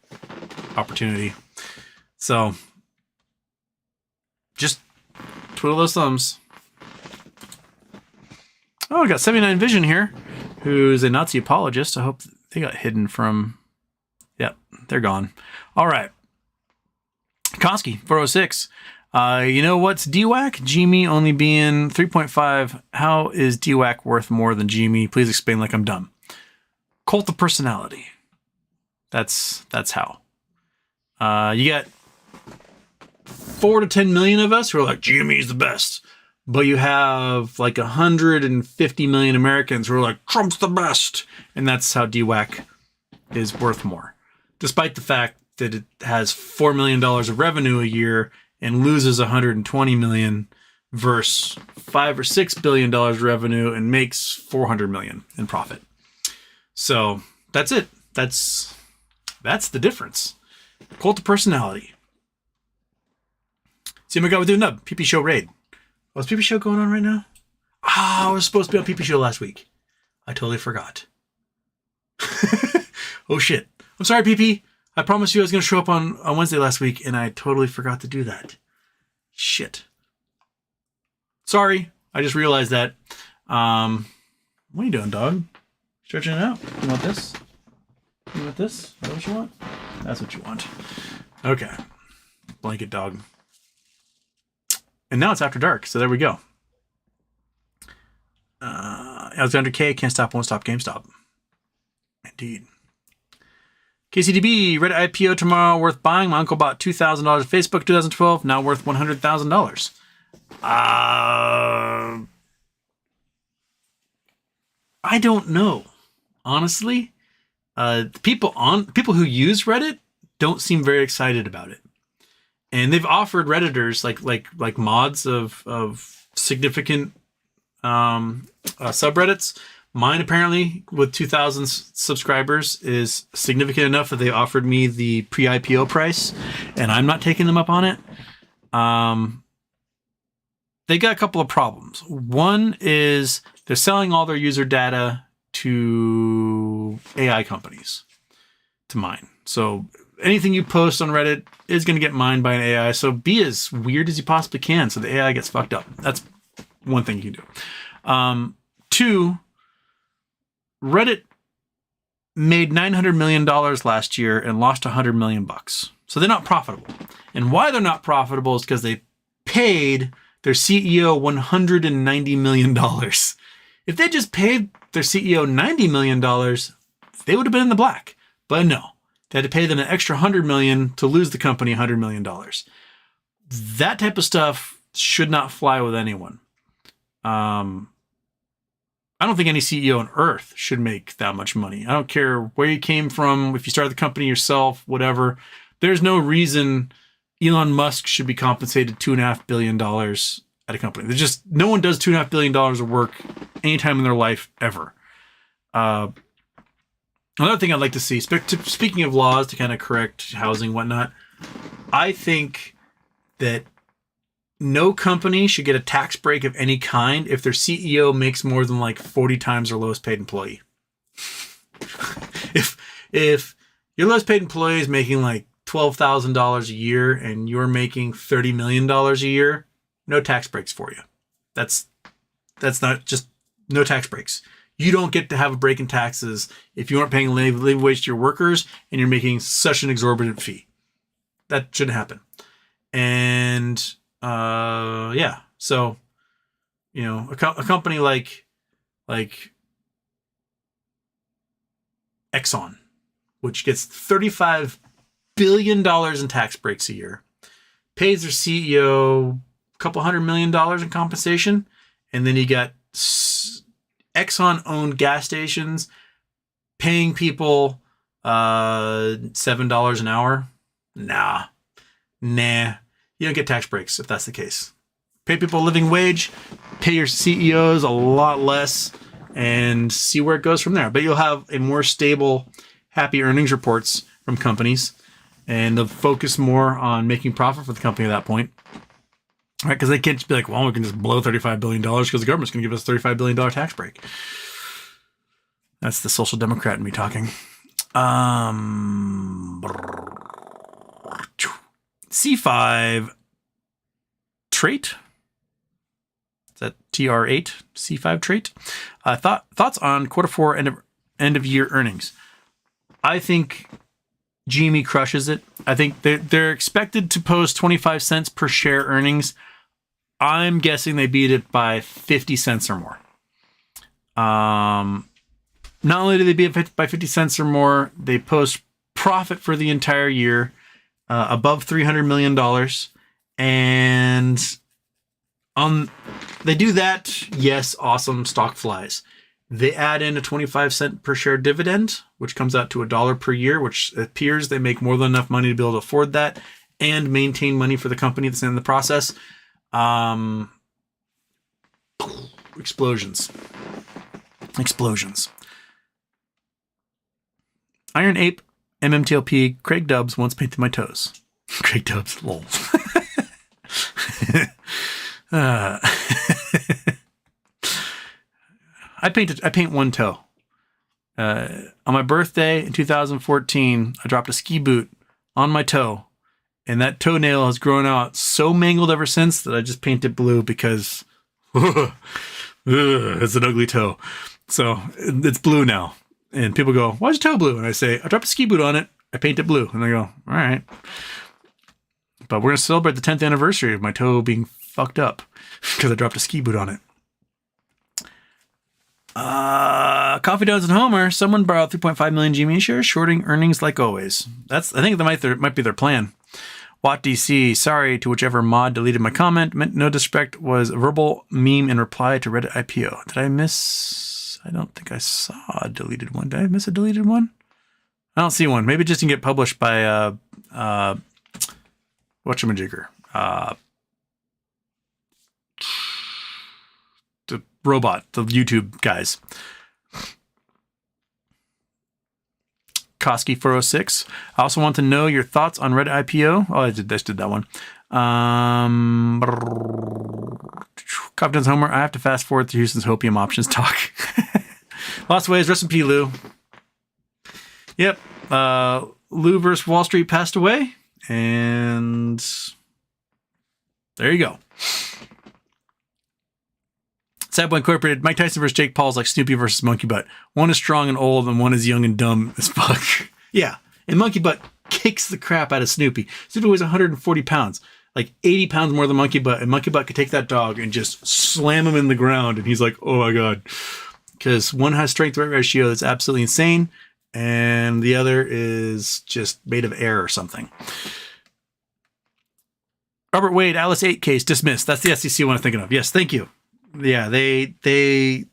opportunity. So just twiddle those thumbs. Oh, I got 79 Vision here, who's a Nazi apologist. I hope they got hidden from... Yep, they're gone. All right. Koski, 406. You know what's DWAC? GME only being 3.5. How is DWAC worth more than GME? Please explain like I'm dumb. Cult of personality. That's how. You got 4 to 10 million of us who are like, GME is the best. But you have like 150 million Americans who are like, Trump's the best. And that's how DWAC is worth more. Despite the fact that it has $4 million of revenue a year and loses 120 million versus $5 or $6 billion revenue and makes 400 million in profit. So that's it. That's the difference. Cult of personality. See what I got with doing up. PP Show raid. Was PP Show going on right now? I was supposed to be on PP Show last week. I totally forgot. Oh shit. I'm sorry, PP. I promised you I was going to show up on Wednesday last week, and I totally forgot to do that. Shit. Sorry. I just realized that. What are you doing, dog? Stretching it out. You want this? You want this? Is that what you want? That's what you want. Okay. Blanket dog. And now it's after dark, so there we go. Alexander K. Can't stop, won't stop, GameStop. Indeed. KCDB, Reddit IPO tomorrow, worth buying. My uncle bought $2,000 of Facebook 2012, now worth $100,000. I don't know. Honestly, people who use Reddit don't seem very excited about it, and they've offered Redditors like mods of significant subreddits. Mine apparently with 2,000 subscribers is significant enough that they offered me the pre-IPO price, and I'm not taking them up on it. They got a couple of problems. One is they're selling all their user data to AI companies to mine. So anything you post on Reddit is going to get mined by an AI. So be as weird as you possibly can so the AI gets fucked up. That's one thing you can do. 2, Reddit made $900 million last year and lost $100 million. So they're not profitable. And why they're not profitable is because they paid their CEO $190 million. If they just paid their CEO $90 million, they would have been in the black. But no, they had to pay them an extra $100 million to lose the company $100 million. That type of stuff should not fly with anyone. I don't think any CEO on earth should make that much money. I don't care where you came from, if you started the company yourself, whatever. There's no reason Elon Musk should be compensated $2.5 billion at a company. There's just no one does $2.5 billion of work anytime in their life ever. Another thing I'd like to see, speaking of laws to kind of correct housing and whatnot, I think that no company should get a tax break of any kind if their CEO makes more than like 40 times their lowest paid employee. If your lowest paid employee is making like $12,000 a year and you're making $30 million a year, no tax breaks for you. That's not just no tax breaks. You don't get to have a break in taxes if you aren't paying living wage to your workers and you're making such an exorbitant fee. That shouldn't happen. And yeah, so you know, a company like Exxon, which gets $35 billion in tax breaks a year, pays their CEO a couple $100 million in compensation, and then you got Exxon-owned gas stations paying people $7 an hour. Nah, you don't get tax breaks if that's the case. Pay people a living wage, pay your CEOs a lot less, and see where it goes from there. But you'll have a more stable, happy earnings reports from companies, and they'll focus more on making profit for the company at that point. Right? Because they can't just be like, well, we can just blow $35 billion because the government's going to give us a $35 billion tax break. That's the social democrat in me talking. C5 trait. Is that TR8? C5 trait. Thoughts on Q4 end of year earnings. I think GME crushes it. I think they're expected to post 25 cents per share earnings. I'm guessing they beat it by 50 cents or more. Not only do they beat it by 50 cents or more, they post profit for the entire year, above $300 million. And they do that. Yes, awesome. Stock flies. They add in a 25 cent per share dividend, which comes out to $1 per year, which appears they make more than enough money to be able to afford that and maintain money for the company that's in the process. Explosions. Iron Ape, MMTLP, Craig Dubs once painted my toes. Craig Dubs, lol. I paint one toe. On my birthday in 2014, I dropped a ski boot on my toe, and that toenail has grown out so mangled ever since that I just paint it blue because it's an ugly toe. So it's blue now. And people go, why's your toe blue? And I say, I dropped a ski boot on it. I paint it blue. And they go, all right. But we're going to celebrate the 10th anniversary of my toe being fucked up because I dropped a ski boot on it. Coffee Donuts and Homer. Someone borrowed 3.5 million GME shares, shorting earnings like always. I think that might be their plan. Watt DC. Sorry to whichever mod deleted my comment. Meant no disrespect. Was a verbal meme in reply to Reddit IPO. Did I miss? I don't think I saw a deleted one. Did I miss a deleted one? I don't see one. Maybe it just didn't get published by whatchamajigger. The robot, the YouTube guys. Koski 406. I also want to know your thoughts on Reddit IPO. Oh, I just did that one. Confidence Homer. I have to fast forward to Houston's Hopium options talk. Lots of ways. Rest in peace, Lou. Yep. Lou versus Wall Street passed away. And there you go. Sad Boy Incorporated, Mike Tyson versus Jake Paul is like Snoopy versus Monkey Butt. One is strong and old, and one is young and dumb as fuck. Yeah, and Monkey Butt kicks the crap out of Snoopy. Snoopy weighs 140 pounds, like 80 pounds more than Monkey Butt, and Monkey Butt could take that dog and just slam him in the ground, and he's like, oh my god. Because one has strength-weight ratio that's absolutely insane, and the other is just made of air or something. Robert Wade, Alice 8 case dismissed. That's the SEC one I'm thinking of. Yes, thank you. Yeah, they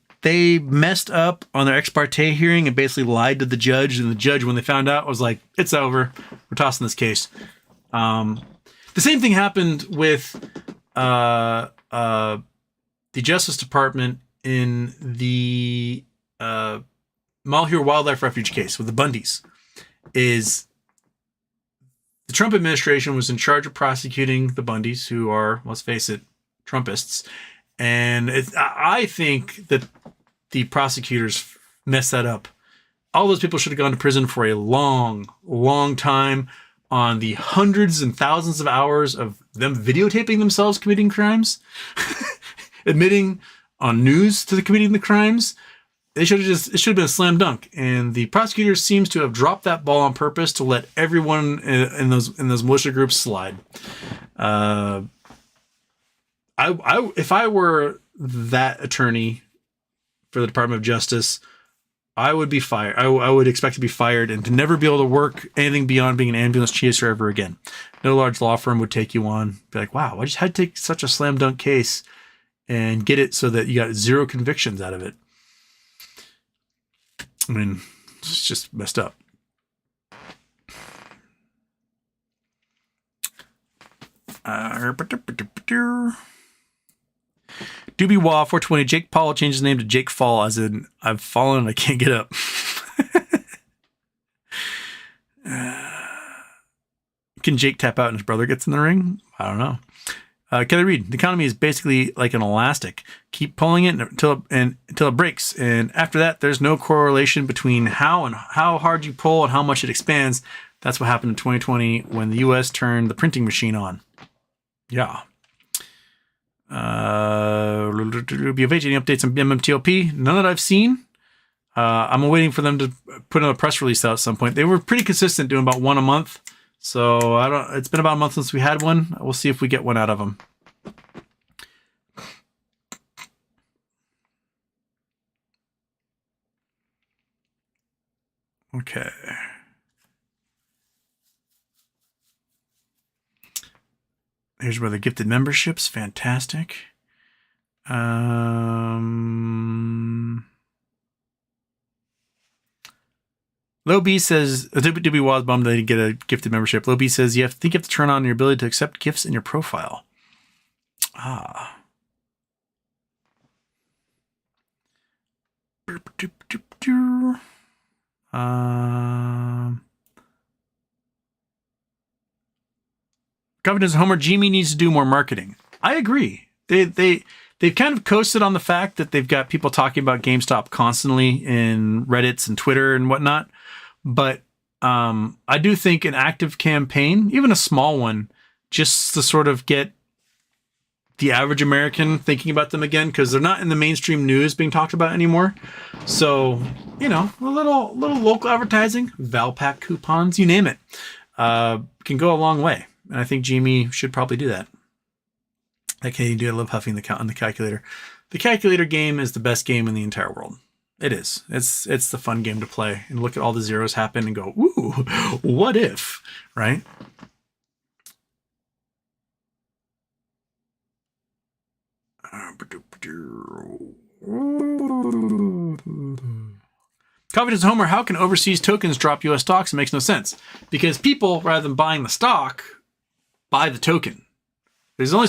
messed up on their ex parte hearing and basically lied to the judge. And the judge, when they found out, was like, "It's over. We're tossing this case." The same thing happened with the Justice Department in the Malheur Wildlife Refuge case with the Bundys. Is the Trump administration was in charge of prosecuting the Bundys, who are, let's face it, Trumpists. And I think that the prosecutors messed that up. All those people should have gone to prison for a long, long time on the hundreds and thousands of hours of them videotaping themselves committing crimes, admitting on news to the committing the crimes. It should have been a slam dunk. And the prosecutor seems to have dropped that ball on purpose to let everyone in those militia groups slide. If I were that attorney for the Department of Justice, I would be fired. I would expect to be fired and to never be able to work anything beyond being an ambulance chaser ever again. No large law firm would take you on. Be like, wow, I just had to take such a slam dunk case and get it so that you got 0 convictions out of it. I mean, it's just messed up. Doobie Wah 420. Jake Paul changed his name to Jake Fall, as in I've fallen and I can't get up. Can Jake tap out and his brother gets in the ring? I don't know. Kelly Reed, the economy is basically like an elastic. Keep pulling it until it breaks, and after that, there's no correlation between how hard you pull and how much it expands. That's what happened in 2020 when the U.S. turned the printing machine on. Yeah. BFH, any updates on MMTLP? None that I've seen. I'm waiting for them to put a press release out at some point. They were pretty consistent, doing about one a month. So it's been about a month since we had one. We'll see if we get one out of them. Okay. Here's where the gifted memberships. Fantastic. Low B says, Doobie was bummed they didn't get a gifted membership. Low B says, you have to turn on your ability to accept gifts in your profile. Ah. Confidence Homer, Jimy needs to do more marketing. I agree. They've kind of coasted on the fact that they've got people talking about GameStop constantly in Reddits and Twitter and whatnot. But I do think an active campaign, even a small one, just to sort of get the average American thinking about them again, because they're not in the mainstream news being talked about anymore. So, a little local advertising, Valpak coupons, you name it, can go a long way. And I think Jimy should probably do that. I love huffing the count on the calculator. The calculator game is the best game in the entire world. It is. It's the fun game to play and look at all the zeros happen and go, ooh, what if, right? Confidence Homer, how can overseas tokens drop US stocks? It makes no sense. Because people, rather than buying the stock, buy the token. There's only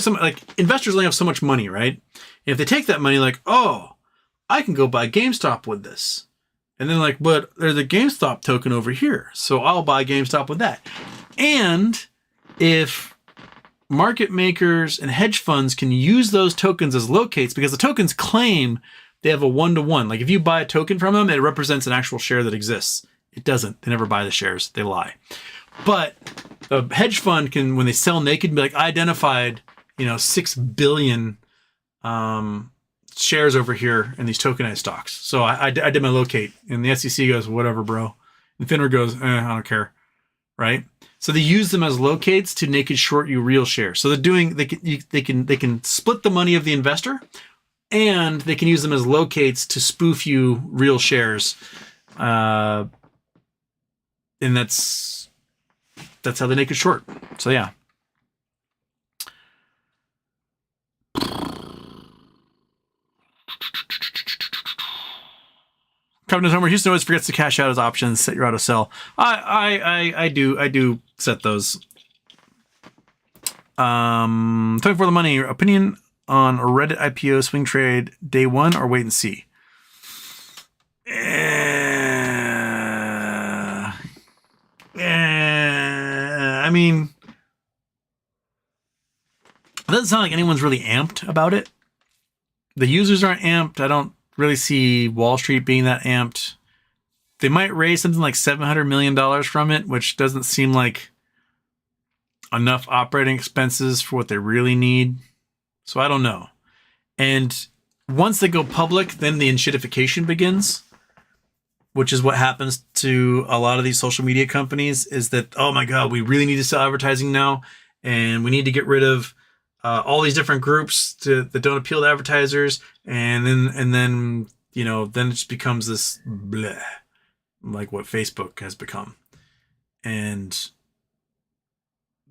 investors only have so much money, right? And if they take that money, I can go buy GameStop with this. And then but there's a GameStop token over here, so I'll buy GameStop with that. And if market makers and hedge funds can use those tokens as locates, because the tokens claim they have a 1-to-1. Like if you buy a token from them, it represents an actual share that exists. It doesn't. They never buy the shares. They lie. But a hedge fund can, when they sell naked, be like, I identified, 6 billion shares over here in these tokenized stocks. So I did my locate, and the SEC goes, whatever, bro. And FINRA goes, I don't care, right? So they use them as locates to naked short you real shares. So they can split the money of the investor, and they can use them as locates to spoof you real shares. And that's how they naked short. So yeah. Covenant Homer Houston always forgets to cash out his options. Set your auto sell. I do set those. Time for the money. Opinion on a Reddit IPO swing trade day one or wait and see. I mean, it doesn't sound like anyone's really amped about it. The users aren't amped. I don't really see Wall Street being that amped. They might raise something like $700 million from it, which doesn't seem like enough operating expenses for what they really need. So I don't know. And once they go public, then the enshittification begins, which is what happens to a lot of these social media companies, is that, oh my God, we really need to sell advertising now. And we need to get rid of all these different groups that don't appeal to advertisers. And then, you know, then it just becomes this bleh, like what Facebook has become. And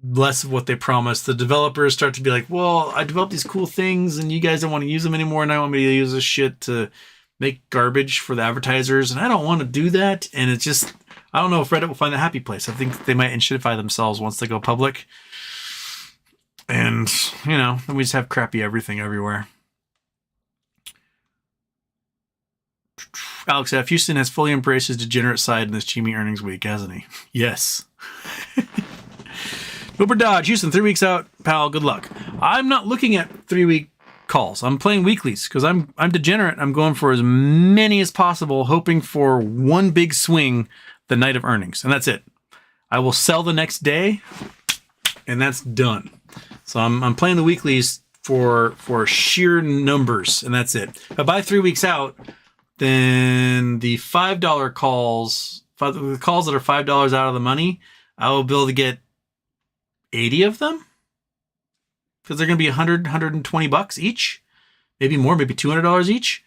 less of what they promised. The developers start to be like, well, I developed these cool things and you guys don't want to use them anymore. And I want me to use this shit to make garbage for the advertisers. And I don't want to do that. And it's just, I don't know if Reddit will find a happy place. I think they might enshittify themselves once they go public. And, you know, then we just have crappy everything everywhere. Alex F. Houston has fully embraced his degenerate side in this GME earnings week, hasn't he? Yes. Uber Dodge, Houston, 3 weeks out. Pal, good luck. I'm not looking at 3-week calls. I'm playing weeklies because I'm degenerate. I'm going for as many as possible, hoping for one big swing the night of earnings. And that's it. I will sell the next day, and that's done. So I'm playing the weeklies for sheer numbers, and that's it. If I buy 3 weeks out, then the $5 calls, the calls that are $5 out of the money, I will be able to get 80 of them, because they're going to be 100, 120 bucks each, maybe more, maybe $200 each.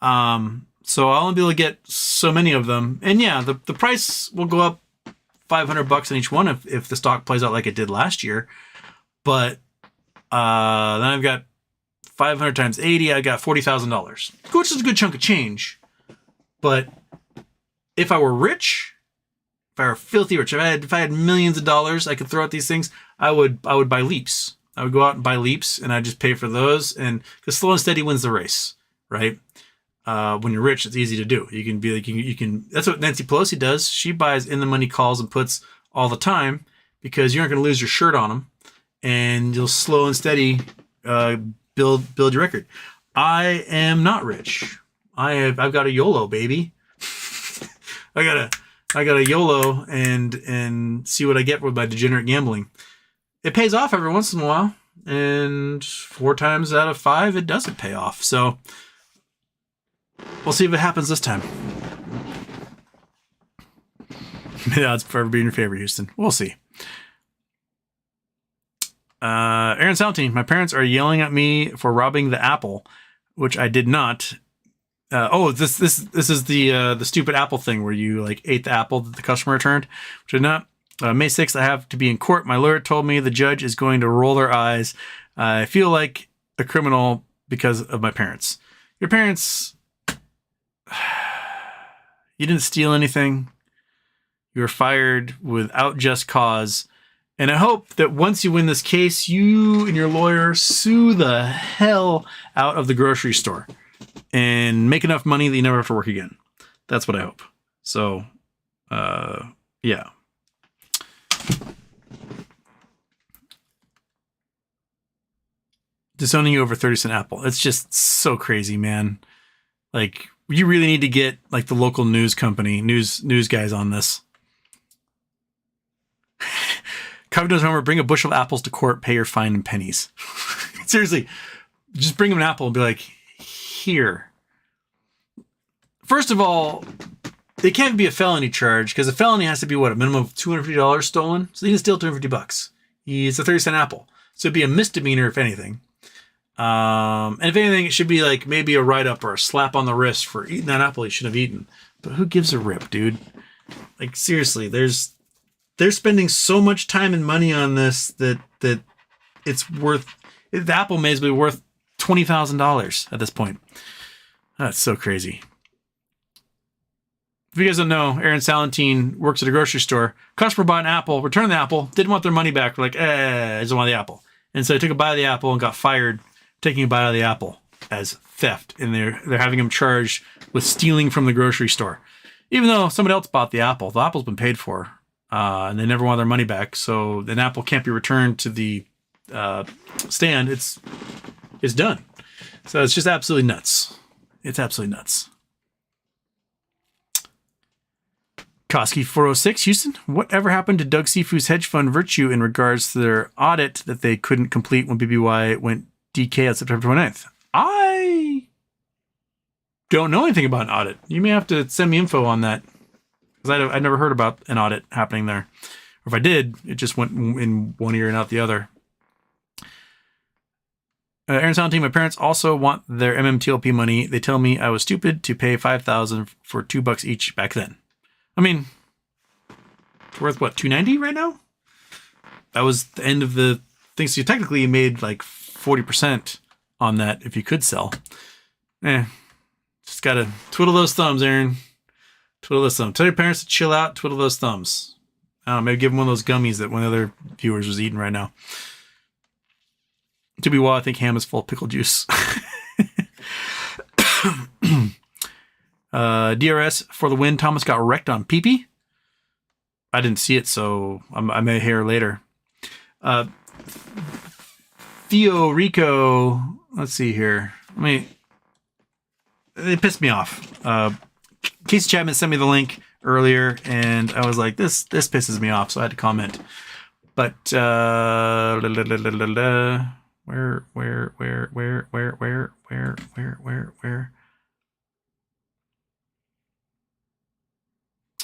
So I'll only be able to get so many of them. And yeah, the price will go up 500 bucks on each one if the stock plays out like it did last year. But then I've got 500 times 80, I got $40,000, which is a good chunk of change. But if I were rich, if I were filthy rich, if I had millions of dollars I could throw at these things, I would buy leaps. I would go out and buy leaps, and I'd just pay for those. And because slow and steady wins the race, right? When you're rich, it's easy to do. You can be like, you can. That's what Nancy Pelosi does. She buys in the money calls and puts all the time because you're not going to lose your shirt on them, and you'll slow and steady build your record. I am not rich. I've got a YOLO, baby. I got a YOLO and see what I get with my degenerate gambling. It pays off every once in a while, and 4 times out of 5 it doesn't pay off. So we'll see if it happens this time. The odds forever be in your favor, Houston. We'll see. Aaron Saltine, my parents are yelling at me for robbing the apple, which I did not. This is the stupid apple thing where you like ate the apple that the customer returned, which I did not. May 6th, I have to be in court. My lawyer told me the judge is going to roll their eyes. I feel like a criminal because of my parents. Your parents, you didn't steal anything. You were fired without just cause. And I hope that once you win this case, you and your lawyer sue the hell out of the grocery store and make enough money that you never have to work again. That's what I hope. So, yeah. Disowning you over 30-cent apple. It's just so crazy, man. Like, you really need to get like the local news company, news guys on this. Covenant Homer, bring a bushel of apples to court, pay your fine in pennies. Seriously, just bring him an apple and be like, here. First of all, it can't be a felony charge because a felony has to be what, a minimum of $250 stolen. So he can steal $250. He's a 30-cent apple, so it'd be a misdemeanor if anything. And if anything, it should be like maybe a write-up or a slap on the wrist for eating that apple he shouldn't have eaten. But who gives a rip, dude? Like seriously, they're spending so much time and money on this that it's worth. The apple may be worth $20,000 at this point. That's so crazy. If you guys don't know, Aaron Salentine works at a grocery store. Customer bought an apple, returned the apple, didn't want their money back. We're like, I just want the apple. And so he took a bite of the apple and got fired taking a bite out of the apple as theft. And they're having him charged with stealing from the grocery store. Even though somebody else bought the apple's been paid for. And they never want their money back. So an apple can't be returned to the stand. It's done. So it's just absolutely nuts. It's absolutely nuts. Koski 406 Houston, whatever happened to Doug Sifu's hedge fund Virtue in regards to their audit that they couldn't complete when BBY went DK on September 29th? I don't know anything about an audit. You may have to send me info on that because I never heard about an audit happening there. Or if I did, it just went in one ear and out the other. Aaron Sound Team, my parents also want their MMTLP money. They tell me I was stupid to pay $5,000 for $2 each back then. I mean, it's worth what, $290 right now? That was the end of the thing. So you technically made like 40% on that if you could sell. Just gotta twiddle those thumbs, Aaron. Twiddle those thumbs. Tell your parents to chill out, twiddle those thumbs. I don't know, maybe give them one of those gummies that one of the other viewers was eating right now. To be wild, I think ham is full of pickle juice. DRS for the win. Thomas got wrecked on PP. I didn't see it, so I may hear later. Theo Rico. Let's see here. It pissed me off. Casey Chapman sent me the link earlier, and I was like, this pisses me off, so I had to comment. But where?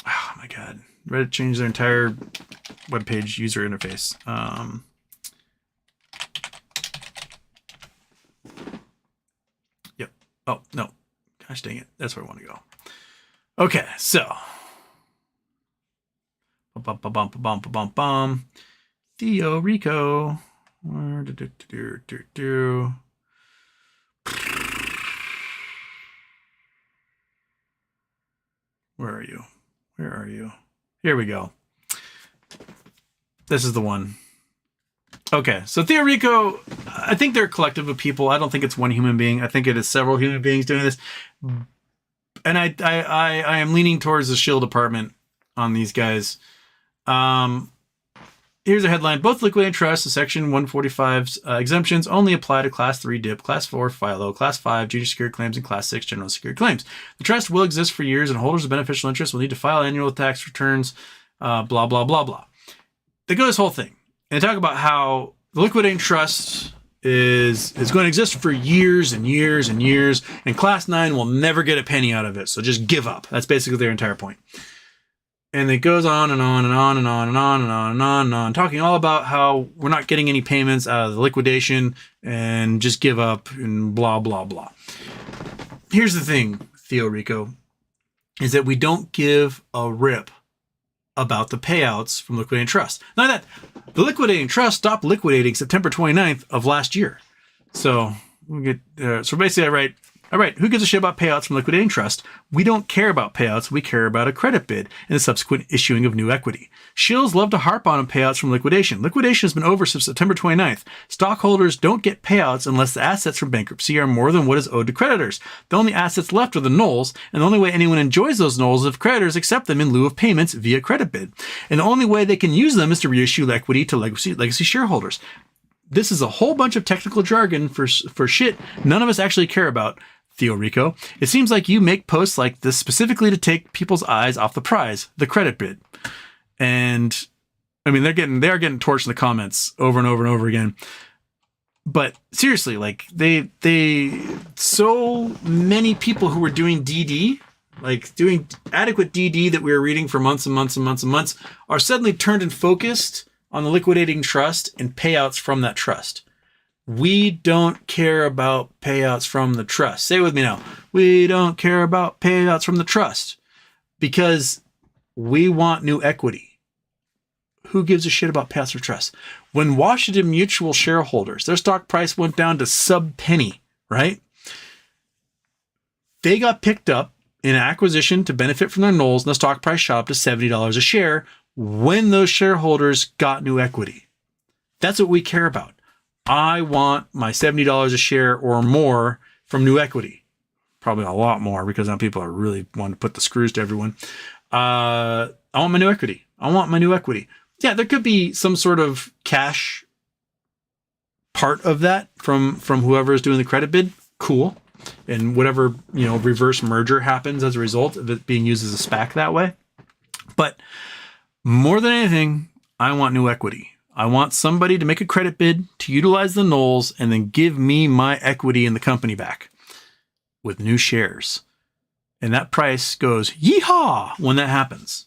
Oh my god. Reddit changed their entire webpage user interface. Yep. Oh, no. Gosh dang it. That's where I want to go. Okay, so. Theo Rico. Where are you? Where are you? Here we go. This is the one. Okay, so Theo Rico, I think they're a collective of people. I don't think it's one human being. I think it is several human beings doing this. And I am leaning towards the shill department on these guys. Here's a headline. Both liquidated trusts and Section 145's exemptions only apply to Class 3 DIP, Class 4 FILO, Class 5 junior secured claims, and Class 6 general secured claims. The trust will exist for years, and holders of beneficial interest will need to file annual tax returns, blah, blah, blah, blah. They go this whole thing. And they talk about how the liquidating trust is going to exist for years and years and years, and Class 9 will never get a penny out of it, so just give up. That's basically their entire point. And it goes on and on and on and on and on and on and on and on, talking all about how we're not getting any payments out of the liquidation and just give up and blah, blah, blah. Here's the thing, Theo Rico, is that we don't give a rip about the payouts from liquidating trust. Not that the liquidating trust stopped liquidating September 29th of last year. So we get so basically I write, who gives a shit about payouts from liquidating trust? We don't care about payouts. We care about a credit bid and the subsequent issuing of new equity. Shills love to harp on payouts from liquidation. Liquidation has been over since September 29th. Stockholders don't get payouts unless the assets from bankruptcy are more than what is owed to creditors. The only assets left are the nulls, and the only way anyone enjoys those nulls is if creditors accept them in lieu of payments via credit bid. And the only way they can use them is to reissue equity to legacy shareholders. This is a whole bunch of technical jargon for shit none of us actually care about. Theo Rico, it seems like you make posts like this specifically to take people's eyes off the prize, the credit bid. And I mean, they are getting torched in the comments over and over and over again. But seriously, like so many people who were doing DD, like doing adequate DD that we were reading for months and months and months and months, are suddenly turned and focused on the liquidating trust and payouts from that trust. We don't care about payouts from the trust. Say it with me now. We don't care about payouts from the trust because we want new equity. Who gives a shit about payouts from trust? When Washington Mutual shareholders, their stock price went down to sub-penny, right? They got picked up in an acquisition to benefit from their NOLs, and the stock price shot up to $70 a share when those shareholders got new equity. That's what we care about. I want my $70 a share or more from new equity. Probably a lot more because now people are really wanting to put the screws to everyone. I want my new equity. I want my new equity. Yeah, there could be some sort of cash part of that from whoever is doing the credit bid. Cool. And whatever, reverse merger happens as a result of it being used as a SPAC that way. But more than anything, I want new equity. I want somebody to make a credit bid to utilize the NOLs and then give me my equity in the company back with new shares. And that price goes yeehaw when that happens.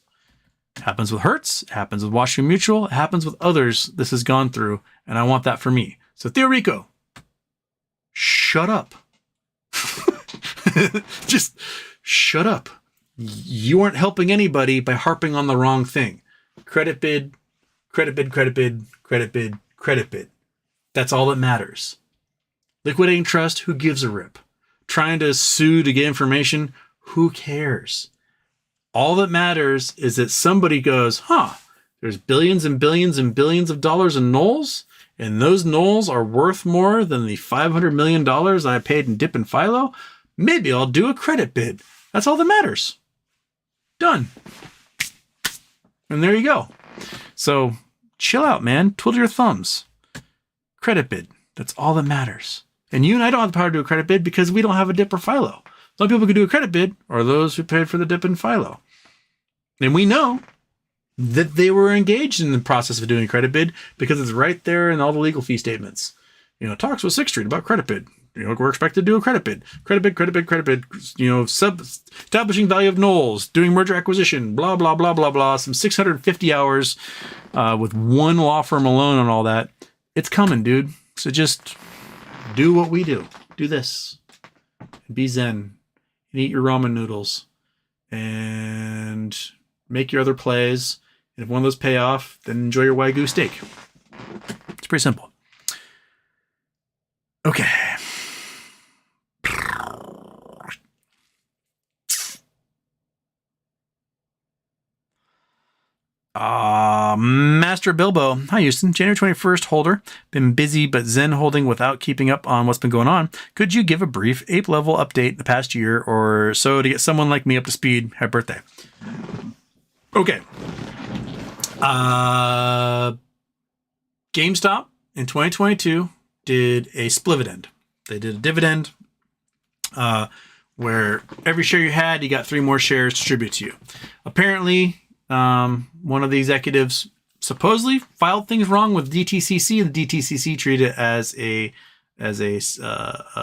It happens with Hertz, it happens with Washington Mutual, it happens with others this has gone through, and I want that for me. So Theorico, shut up. Just shut up. You aren't helping anybody by harping on the wrong thing. Credit bid, credit bid, credit bid, credit bid, credit bid. That's all that matters. Liquidating trust, who gives a rip? Trying to sue to get information, who cares? All that matters is that somebody goes, there's billions and billions and billions of dollars in NOLs, and those NOLs are worth more than the $500 million I paid in Dip and Philo. Maybe I'll do a credit bid. That's all that matters. Done. And there you go. So chill out, man. Twiddle your thumbs. Credit bid. That's all that matters. And you and I don't have the power to do a credit bid because we don't have a Dip or Philo. Some people who can do a credit bid are those who paid for the Dip and Philo. And we know that they were engaged in the process of doing a credit bid because it's right there in all the legal fee statements. Talks with 6th Street about credit bid. We're expected to do a credit bid. Credit bid, credit bid, credit bid. Establishing value of NOLs, doing merger acquisition, blah, blah, blah, blah, blah. Some 650 hours with one law firm alone on all that. It's coming, dude. So just do what we do. Do this. Be zen. And eat your ramen noodles. And make your other plays. And if one of those pay off, then enjoy your Wagyu steak. It's pretty simple. Okay. Master Bilbo. Hi, Houston. January 21st holder. Been busy, but zen holding without keeping up on what's been going on. Could you give a brief ape level update the past year or so to get someone like me up to speed? Happy birthday. Okay. GameStop in 2022 did a splividend. They did a dividend where every share you had, you got 3 more shares distributed to you. Apparently, one of the executives supposedly filed things wrong with DTCC, and the DTCC treated it as a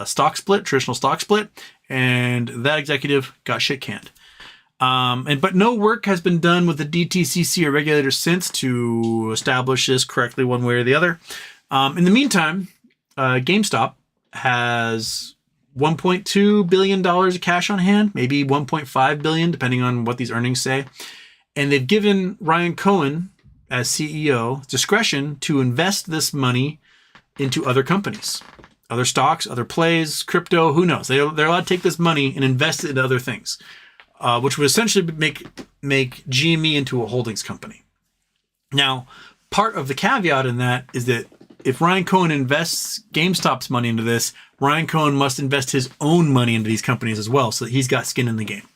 stock split, traditional stock split, and that executive got shit canned. But no work has been done with the DTCC or regulators since to establish this correctly one way or the other. In the meantime, GameStop has $1.2 billion of cash on hand, maybe $1.5 billion, depending on what these earnings say. And they've given Ryan Cohen, as CEO, discretion to invest this money into other companies, other stocks, other plays, crypto, who knows? They're allowed to take this money and invest it into other things, which would essentially make GME into a holdings company. Now, part of the caveat in that is that if Ryan Cohen invests GameStop's money into this, Ryan Cohen must invest his own money into these companies as well, so that he's got skin in the game.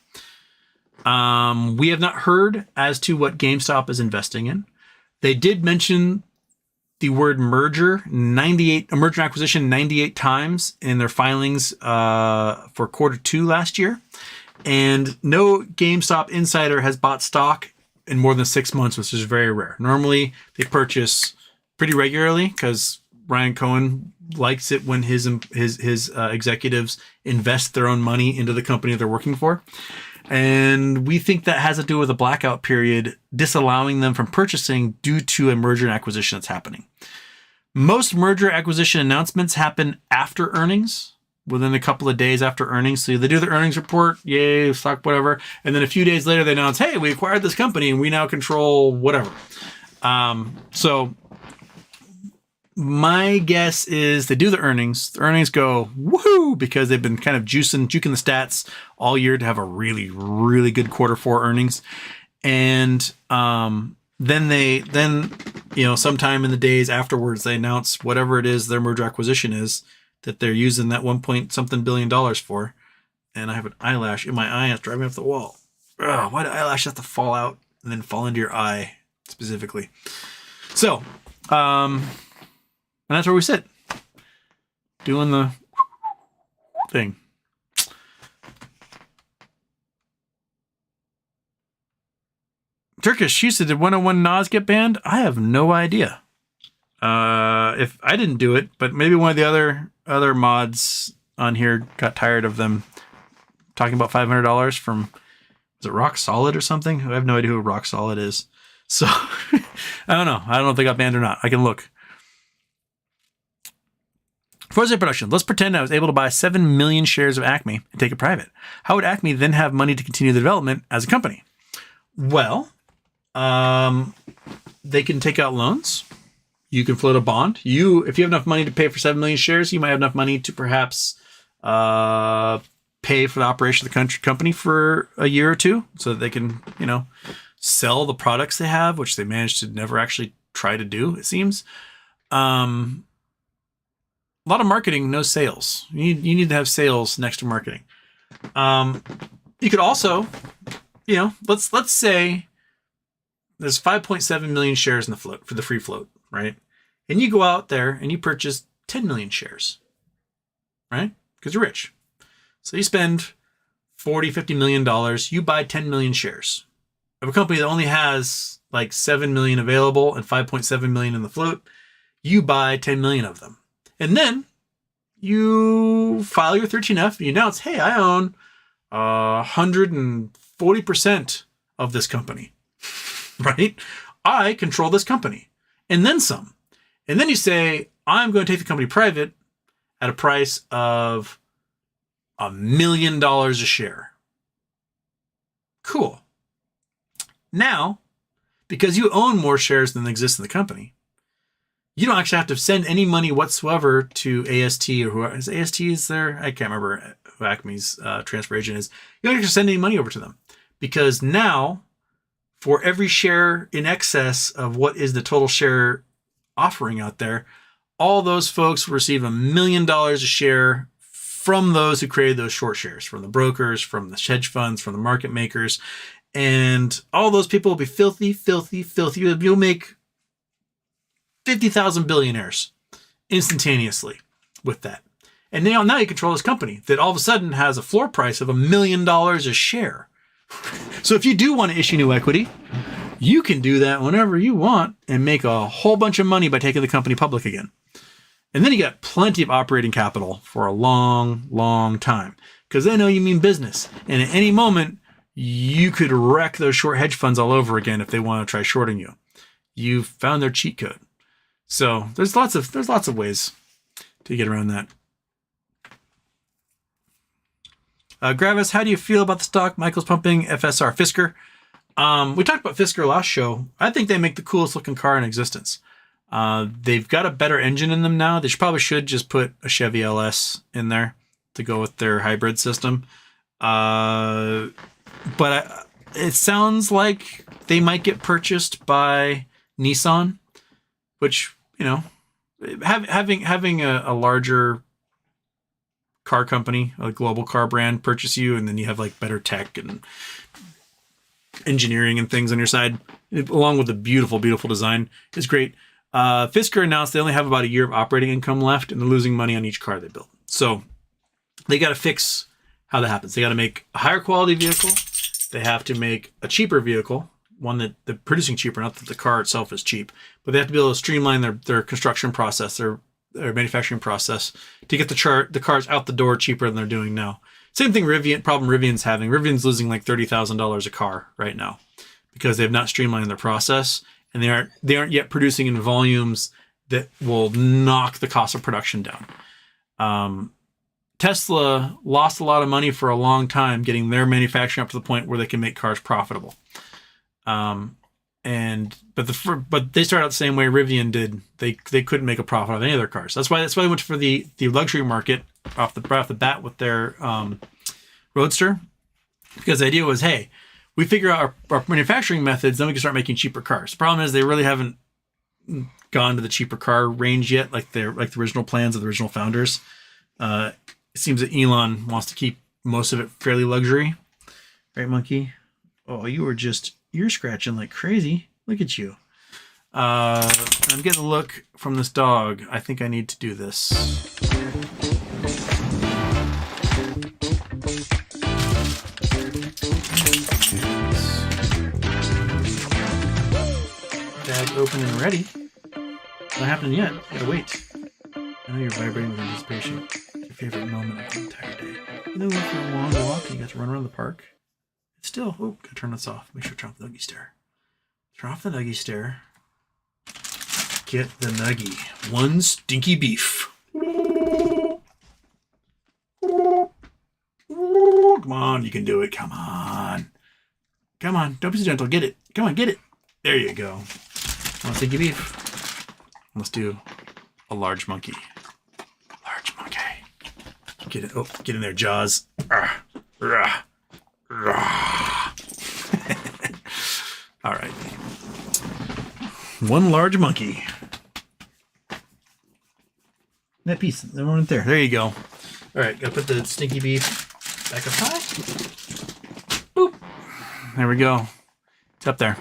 We have not heard as to what GameStop is investing in. They did mention the word merger and acquisition 98 times in their filings for Q2 last year. And no GameStop insider has bought stock in more than 6 months, which is very rare. Normally, they purchase pretty regularly because Ryan Cohen likes it when his executives invest their own money into the company they're working for. And we think that has to do with a blackout period disallowing them from purchasing due to a merger and acquisition that's happening. Most merger acquisition announcements happen after earnings, within a couple of days after earnings. So they do the earnings report, yay, stock, whatever. And then a few days later, they announce, hey, we acquired this company and we now control whatever. So my guess is they do the earnings. The earnings go woohoo because they've been kind of juking the stats all year to have a really, really good quarter four earnings. And then sometime in the days afterwards, they announce whatever it is their merger acquisition is that they're using that 1 point something billion for. And I have an eyelash in my eye. It's driving off the wall. Ugh, why do eyelashes have to fall out and then fall into your eye specifically? So, and that's where we sit, doing the thing. Turkish, she said, did 101 Nas get banned? I have no idea. If I didn't do it, but maybe one of the other mods on here got tired of them talking about $500 from, is it Rock Solid or something? I have no idea who Rock Solid is. So I don't know. I don't know if they got banned or not. I can look. Forza Production. Let's pretend I was able to buy 7 million shares of Acme and take it private. How would Acme then have money to continue the development as a company? Well, they can take out loans. You can float a bond. If you have enough money to pay for 7 million shares, you might have enough money to perhaps pay for the operation of the company for a year or two so that they can, sell the products they have, which they managed to never actually try to do, it seems. A lot of marketing, no sales. You need to have sales next to marketing. You could also, let's say there's 5.7 million shares in the float for the free float, right? And you go out there and you purchase 10 million shares, right? Because you're rich. So you spend $40-50 million. You buy 10 million shares of a company that only has like 7 million available and 5.7 million in the float. You buy 10 million of them. And then you file your 13F and you announce, hey, I own 140% of this company, right? I control this company and then some. And then you say, I'm going to take the company private at a price of $1 million a share. Cool. Now, because you own more shares than exist in the company, you don't actually have to send any money whatsoever to AST or whoever. Is AST is there? I can't remember who Acme's transfer agent is. You don't have to send any money over to them because now, for every share in excess of what is the total share offering out there, all those folks receive $1 million a share from those who created those short shares, from the brokers, from the hedge funds, from the market makers. And all those people will be filthy, filthy, filthy. You'll make 50,000 billionaires instantaneously with that. And now you control this company that all of a sudden has a floor price of $1 million a share. So if you do want to issue new equity, you can do that whenever you want and make a whole bunch of money by taking the company public again. And then you got plenty of operating capital for a long, long time because they know you mean business. And at any moment, you could wreck those short hedge funds all over again if they want to try shorting you. You've found their cheat code. So there's lots of ways to get around that. Gravis, how do you feel about the stock? Michael's pumping FSR Fisker. We talked about Fisker last show. I think they make the coolest looking car in existence. They've got a better engine in them now. They probably should just put a Chevy LS in there to go with their hybrid system. But it sounds like they might get purchased by Nissan, which, having a larger car company, a global car brand, purchase you, and then you have like better tech and engineering and things on your side, along with the beautiful, beautiful design, is great. Fisker announced they only have about a year of operating income left, and they're losing money on each car they build. So they got to fix how that happens. They got to make a higher quality vehicle. They have to make a cheaper vehicle, one that they're producing cheaper, not that the car itself is cheap, but they have to be able to streamline their construction process, their their manufacturing process to get the cars out the door cheaper than they're doing now. Same thing Rivian's having. Rivian's losing like $30,000 a car right now because they've not streamlined their process, and they aren't yet producing in volumes that will knock the cost of production down. Tesla lost a lot of money for a long time getting their manufacturing up to the point where they can make cars profitable. But they started out the same way Rivian did. They couldn't make a profit on any of their cars. That's why they went for the luxury market off the bat with their Roadster, because the idea was, hey, we figure out our manufacturing methods, then we can start making cheaper cars. The problem is they really haven't gone to the cheaper car range yet, like the original plans of the original founders. It seems that Elon wants to keep most of it fairly luxury, right, Monkey? Oh, you're scratching like crazy. Look at you. I'm getting a look from this dog. I think I need to do this. Bag open and ready. Not happening yet. Gotta wait. I know you're vibrating with anticipation. It's your favorite moment of the entire day. You know, for a long walk and you got to run around the park. It's still. Oh, gotta turn this off. Make sure to turn off the nuggie stare. Turn off the nuggie stare. Get the nuggie. One stinky beef. Come on, you can do it. Come on. Come on. Don't be so gentle. Get it. Come on, get it. There you go. One stinky beef. Let's do a large monkey. Large monkey. Get it. Oh, get in there, Jaws. All right. One large monkey. That piece, the one right there. There you go. All right, gotta put the stinky beef back up high. Boop. There we go. It's up there.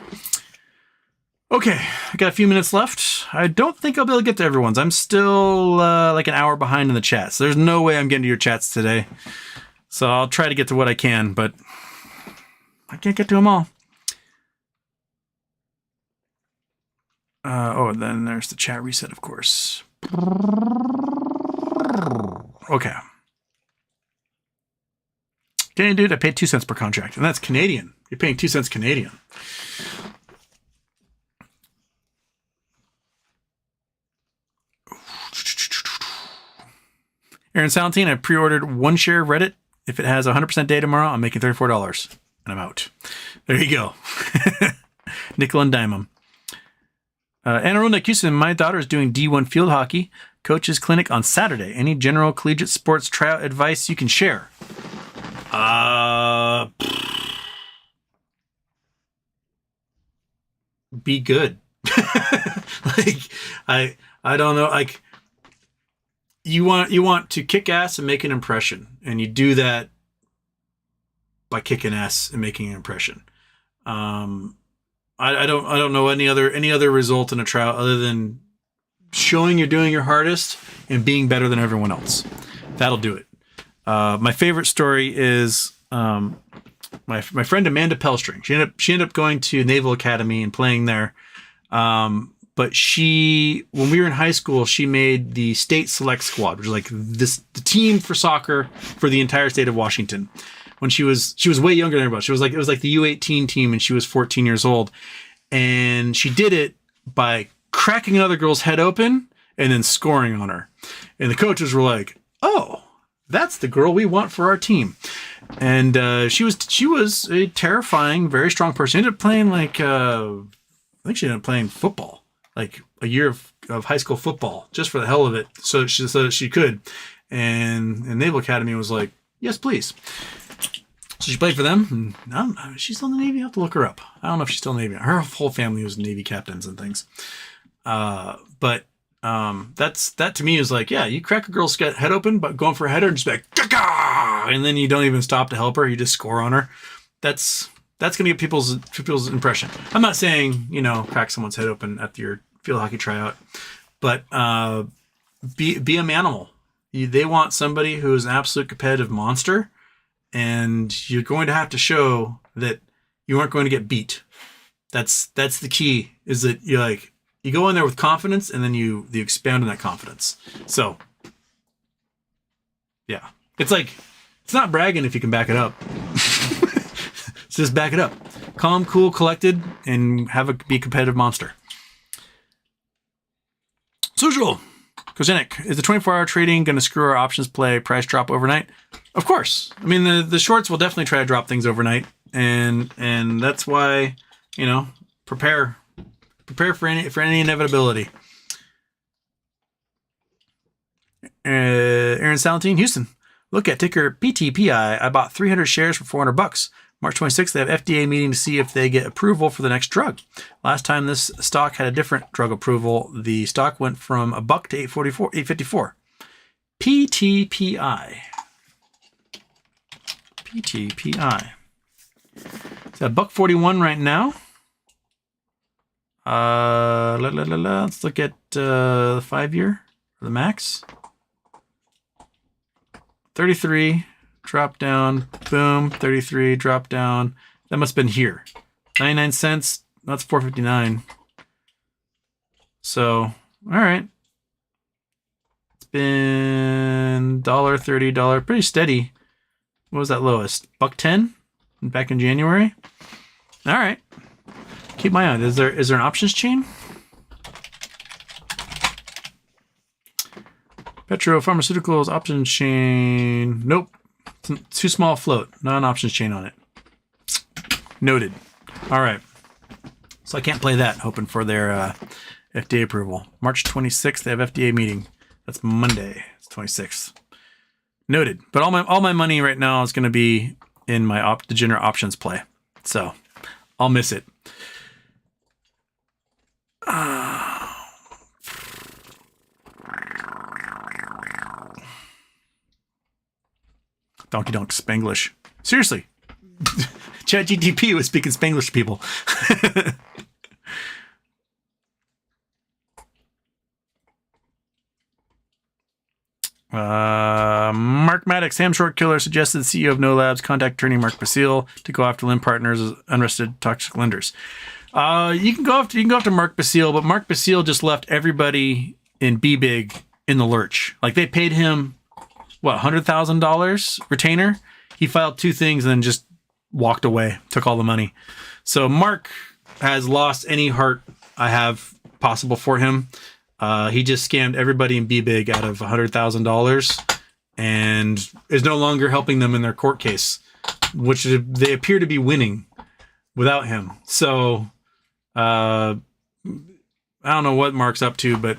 Okay, I got a few minutes left. I don't think I'll be able to get to everyone's. I'm still like an hour behind in the chats. There's no way I'm getting to your chats today. So I'll try to get to what I can, but I can't get to them all. And then there's the chat reset, of course. Okay. Canadian dude, I paid 2 cents per contract, and that's Canadian. You're paying 2 cents Canadian. Aaron Salentine, I pre-ordered 1 share of Reddit. If it has 100% day tomorrow, I'm making $34, and I'm out. There you go. Nickel and dime 'em. Anna Ronda Houston, my daughter is doing D1 field hockey. Coach's clinic on Saturday. Any general collegiate sports tryout advice you can share? Be good. Like, I don't know. Like, you want to kick ass and make an impression, and you do that by kicking ass and making an impression. I don't know any other result in a trial other than showing you're doing your hardest and being better than everyone else. That'll do it. My favorite story is my friend Amanda Pellstring. She ended up going to Naval Academy and playing there. But when we were in high school, she made the state select squad, which is like the team for soccer for the entire state of Washington. When she was way younger than everybody. It was like the U18 team, and she was 14 years old. And she did it by cracking another girl's head open and then scoring on her. And the coaches were like, "Oh, that's the girl we want for our team." And she was a terrifying, very strong person. She ended up playing I think she ended up playing football, like a year of high school football, just for the hell of it, so she could. And Naval Academy was like, "Yes, please." So she played for them. And I don't know. Is she still in the Navy? I have to look her up. I don't know if she's still in the Navy. Her whole family was Navy captains and things. But that to me is like, yeah, you crack a girl's head open, but going for a header and just be like, "Gah!" And then you don't even stop to help her. You just score on her. That's going to get people's impression. I'm not saying, crack someone's head open at your field hockey tryout, but be a manimal. They want somebody who is an absolute competitive monster. And you're going to have to show that you aren't going to get beat. That's the key, is that you're like, You go in there with confidence, and then you expand on that confidence. So, yeah. It's like, it's not bragging if you can back it up. Just back it up. Calm, cool, collected, and be a competitive monster. Social. Kozenik, is the 24-hour trading going to screw our options play price drop overnight? Of course. I mean, the shorts will definitely try to drop things overnight, and that's why, prepare for any inevitability. Aaron Salentine, Houston. Look at ticker PTPI. I bought 300 shares for $400. March 26th, they have FDA meeting to see if they get approval for the next drug. Last time this stock had a different drug approval, the stock went from $1 to $8.54. PTPI. PTPI. It's at $1.41 right now. Let's look at the 5-year, the max. 33. Drop down, boom, 33, drop down. That must have been here. 99 cents, that's $4.59. So, all right. It's been $1.30, pretty steady. What was that lowest? $1.10 back in January? All right. Keep my eye on it. Is there an options chain? Petro Pharmaceuticals options chain. Nope. Too small float, not an options chain on it. Noted. All right. So I can't play that, hoping for their FDA approval. March 26th, they have FDA meeting. That's Monday. It's 26th. Noted. But all my money right now is going to be in my degenerate options play. So I'll miss it. Donkey Donk Spanglish. Seriously. ChatGTP was speaking Spanglish to people. Mark Maddox, Ham Short Killer, suggested the CEO of No Labs contact attorney Mark Basile to go after Lyn Partners as unrested toxic lenders. You can go after Mark Basile, but Mark Basile just left everybody in BBig in the lurch. Like, they paid him $100,000 retainer. He filed 2 things and then just walked away, took all the money. So Mark has lost any heart I have possible for him. He just scammed everybody in BBig out of $100,000 and is no longer helping them in their court case, which they appear to be winning without him. So I don't know what Mark's up to, but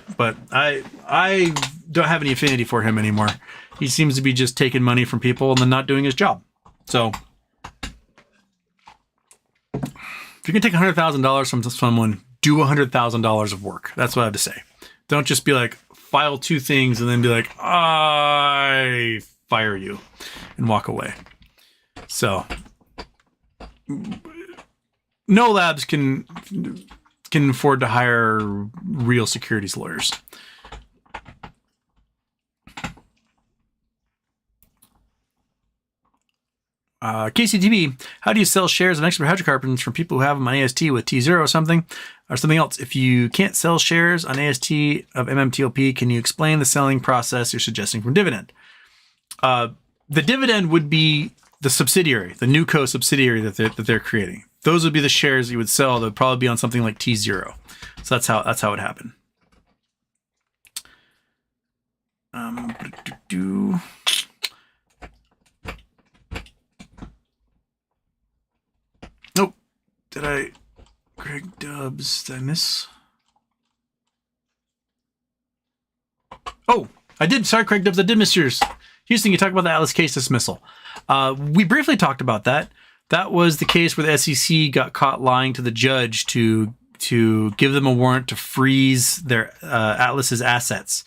I don't have any affinity for him anymore. He seems to be just taking money from people and then not doing his job. So if you can take $100,000 from someone, do $100,000 of work. That's what I have to say. Don't just be like, file 2 things and then be like, I fire you and walk away. So No Labs can afford to hire real securities lawyers. KCTV, how do you sell shares of expert hydrocarbons from people who have them on AST with T0 or something else? If you can't sell shares on AST of MMTLP, can you explain the selling process you're suggesting from dividend? The dividend would be the subsidiary, the Newco subsidiary that they're creating. Those would be the shares you would sell. They'd probably be on something like T0. So that's how it happened. Nope. Greg Dubs, did I miss? Oh, I did. Sorry, Craig Dubs, I did miss yours. Houston, you talked about the Atlas case dismissal. We briefly talked about that. That was the case where the SEC got caught lying to the judge to give them a warrant to freeze their Atlas's assets.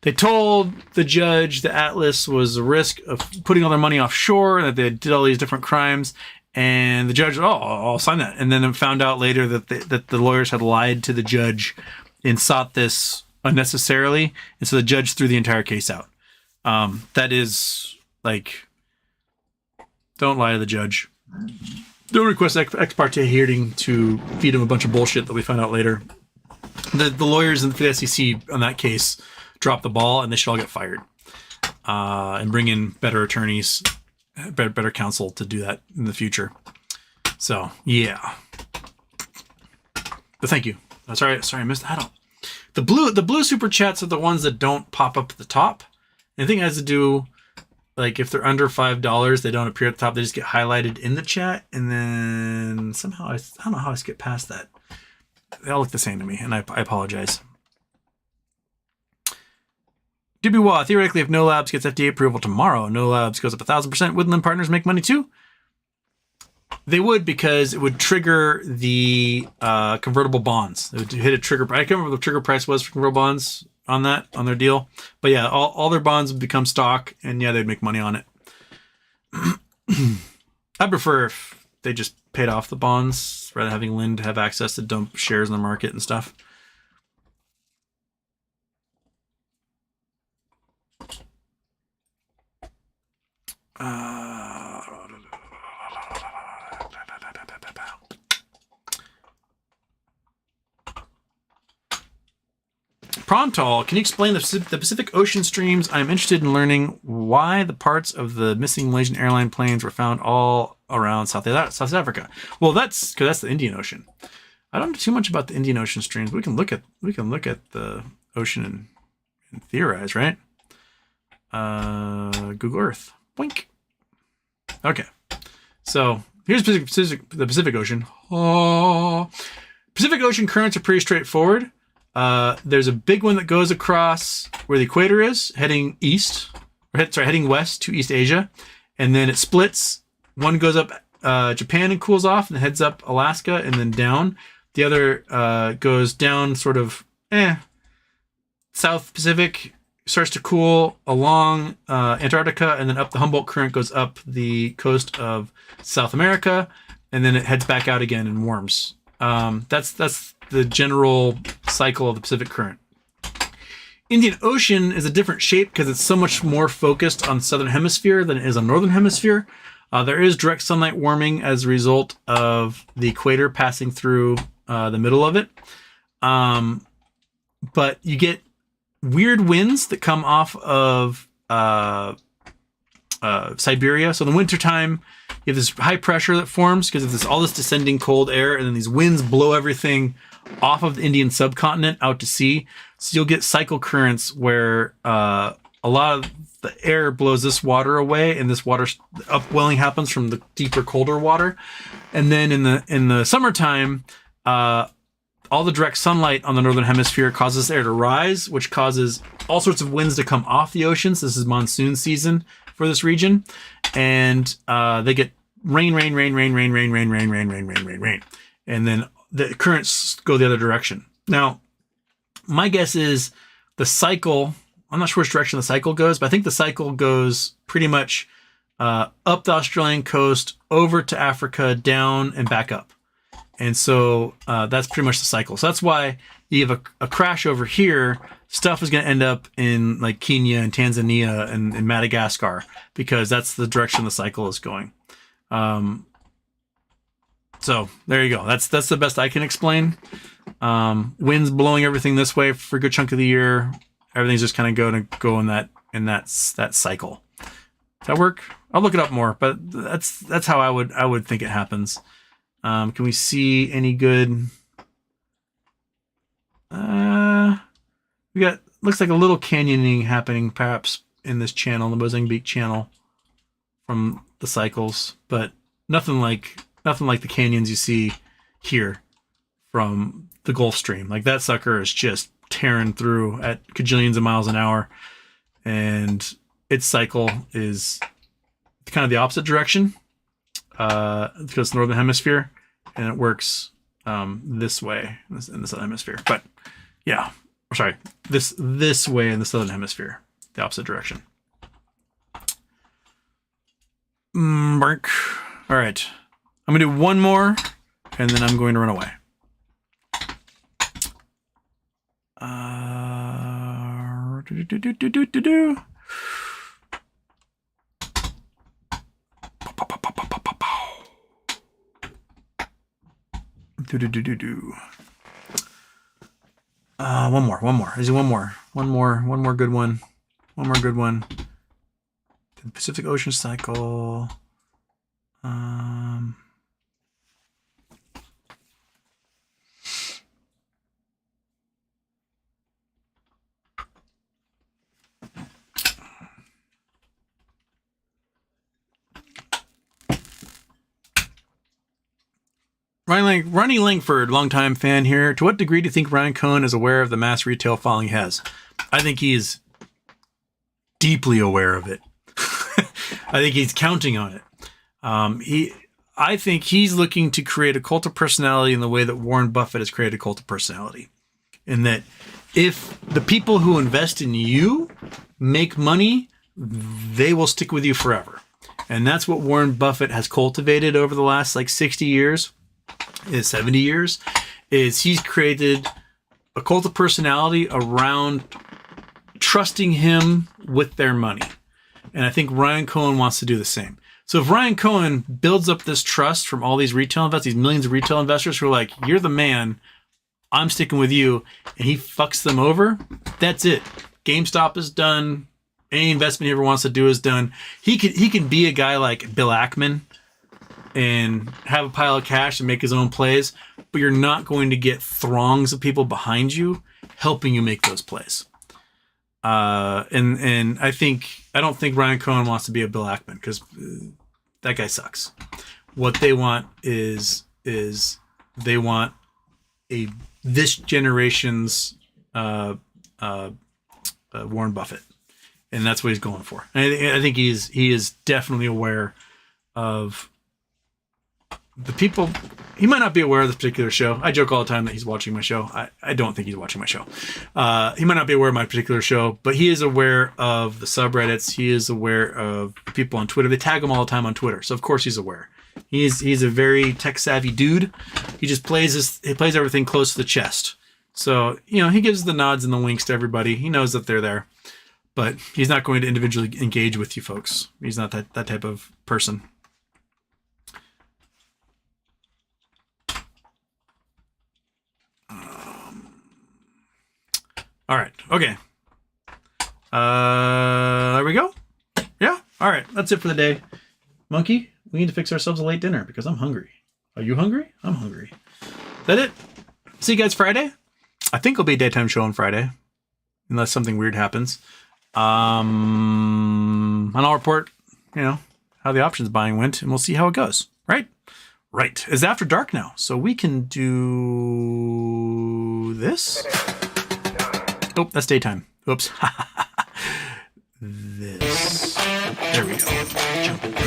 They told the judge that Atlas was a risk of putting all their money offshore, and that they did all these different crimes. And the judge, I'll sign that. And then found out later that the lawyers had lied to the judge and sought this unnecessarily. And so the judge threw the entire case out. That is, like, don't lie to the judge. Don't request ex parte hearing to feed him a bunch of bullshit that we found out later. The lawyers in the SEC on that case dropped the ball, and they should all get fired and bring in better attorneys, better counsel to do that in the future. So yeah, but thank you. Sorry, I missed that. The blue super chats are the ones that don't pop up at the top. And I think it has to do, like, if they're under $5, they don't appear at the top. They just get highlighted in the chat, and then somehow I don't know how I skip past that. They all look the same to me, and I apologize. DWAC, theoretically, if No Labs gets FDA approval tomorrow, No Labs goes up 1,000%, would Lyn Partners make money too? They would, because it would trigger the convertible bonds. It would hit a trigger. I can't remember what the trigger price was for convertible bonds on their deal. But yeah, all their bonds would become stock, and yeah, they'd make money on it. I prefer if they just paid off the bonds rather than having Lyn to have access to dump shares in the market and stuff. Prontal, can you explain the Pacific Ocean streams? I'm interested in learning why the parts of the missing Malaysian airline planes were found all around South Africa. Well, that's because that's the Indian Ocean. I don't know too much about the Indian Ocean streams. We can look at the ocean and theorize, right? Google Earth. Boink. Okay. So here's the Pacific Ocean. Oh, Pacific Ocean currents are pretty straightforward. There's a big one that goes across where the equator is, heading east, heading west to East Asia, and then it splits. One goes up Japan and cools off, and heads up Alaska, and then down. The other goes down, sort of South Pacific, starts to cool along Antarctica, and then up the Humboldt Current goes up the coast of South America, and then it heads back out again and warms. That's the general cycle of the Pacific Current. Indian Ocean is a different shape because it's so much more focused on Southern Hemisphere than it is on Northern Hemisphere. There is direct sunlight warming as a result of the equator passing through the middle of it. But you get weird winds that come off of Siberia. So in the wintertime, you have this high pressure that forms because of all this descending cold air, and then these winds blow everything off of the Indian subcontinent out to sea. So you'll get cycle currents where a lot of the air blows this water away, and this water upwelling happens from the deeper, colder water. And then in the summertime, all the direct sunlight on the northern hemisphere causes air to rise, which causes all sorts of winds to come off the oceans. This is monsoon season for this region, and they get rain, and then the currents go the other direction. Now, my guess is the cycle, I'm not sure which direction the cycle goes, but I think the cycle goes pretty much up the Australian coast, over to Africa, down, and back up. And so that's pretty much the cycle. So that's why you have a crash over here. Stuff is going to end up in like Kenya and Tanzania and Madagascar, because that's the direction the cycle is going. So there you go. That's the best I can explain. Winds blowing everything this way for a good chunk of the year. Everything's just kind of going to go in that cycle. Does that work? I'll look it up more, but that's how I would think it happens. Can we see any good? We got, looks like a little canyoning happening perhaps in this channel, the Mozambique channel, from the cycles, but nothing like the canyons you see here from the Gulf Stream. Like, that sucker is just tearing through at gajillions of miles an hour, and its cycle is kind of the opposite direction, because it's the northern hemisphere, and it works this way in the southern hemisphere. But yeah, sorry, this way in the southern hemisphere, the opposite direction. Mark. All right, I'm gonna do one more, and then I'm going to run away. One more. Is it one more? One more good one. One more good one. The Pacific Ocean cycle. Ronnie Langford, longtime fan here. To what degree do you think Ryan Cohen is aware of the mass retail following he has? I think he is deeply aware of it. I think he's counting on it. I think he's looking to create a cult of personality in the way that Warren Buffett has created a cult of personality. In that if the people who invest in you make money, they will stick with you forever. And that's what Warren Buffett has cultivated over the last 60 years. Is 70 years, is he's created a cult of personality around trusting him with their money. And I think Ryan Cohen wants to do the same. So if Ryan Cohen builds up this trust from all these retail investors, these millions of retail investors who are like, you're the man, I'm sticking with you, and he fucks them over, that's it. GameStop is done. Any investment he ever wants to do is done. He can be a guy like Bill Ackman and have a pile of cash and make his own plays, but you're not going to get throngs of people behind you helping you make those plays. And I don't think Ryan Cohen wants to be a Bill Ackman because that guy sucks. What they want is they want this generation's Warren Buffett, and that's what he's going for. And I think he is definitely aware of the people. He might not be aware of this particular show. I joke all the time that he's watching my show. I don't think he's watching my show. He might not be aware of my particular show, but he is aware of the subreddits. He is aware of people on Twitter. They tag him all the time on Twitter, so of course he's aware. He's a very tech savvy dude. He just plays everything close to the chest. So he gives the nods and the winks to everybody. He knows that they're there, but he's not going to individually engage with you folks. He's not that type of person. All right. Okay. There we go. Yeah. All right. That's it for the day. Monkey, we need to fix ourselves a late dinner because I'm hungry. Are you hungry? I'm hungry. Is that it? See you guys Friday. I think it'll be a daytime show on Friday, unless something weird happens. And I'll report, how the options buying went, and we'll see how it goes. Right? Right. It's after dark now, so we can do this. Oh, that's daytime. Oops. This. There we go. Jump.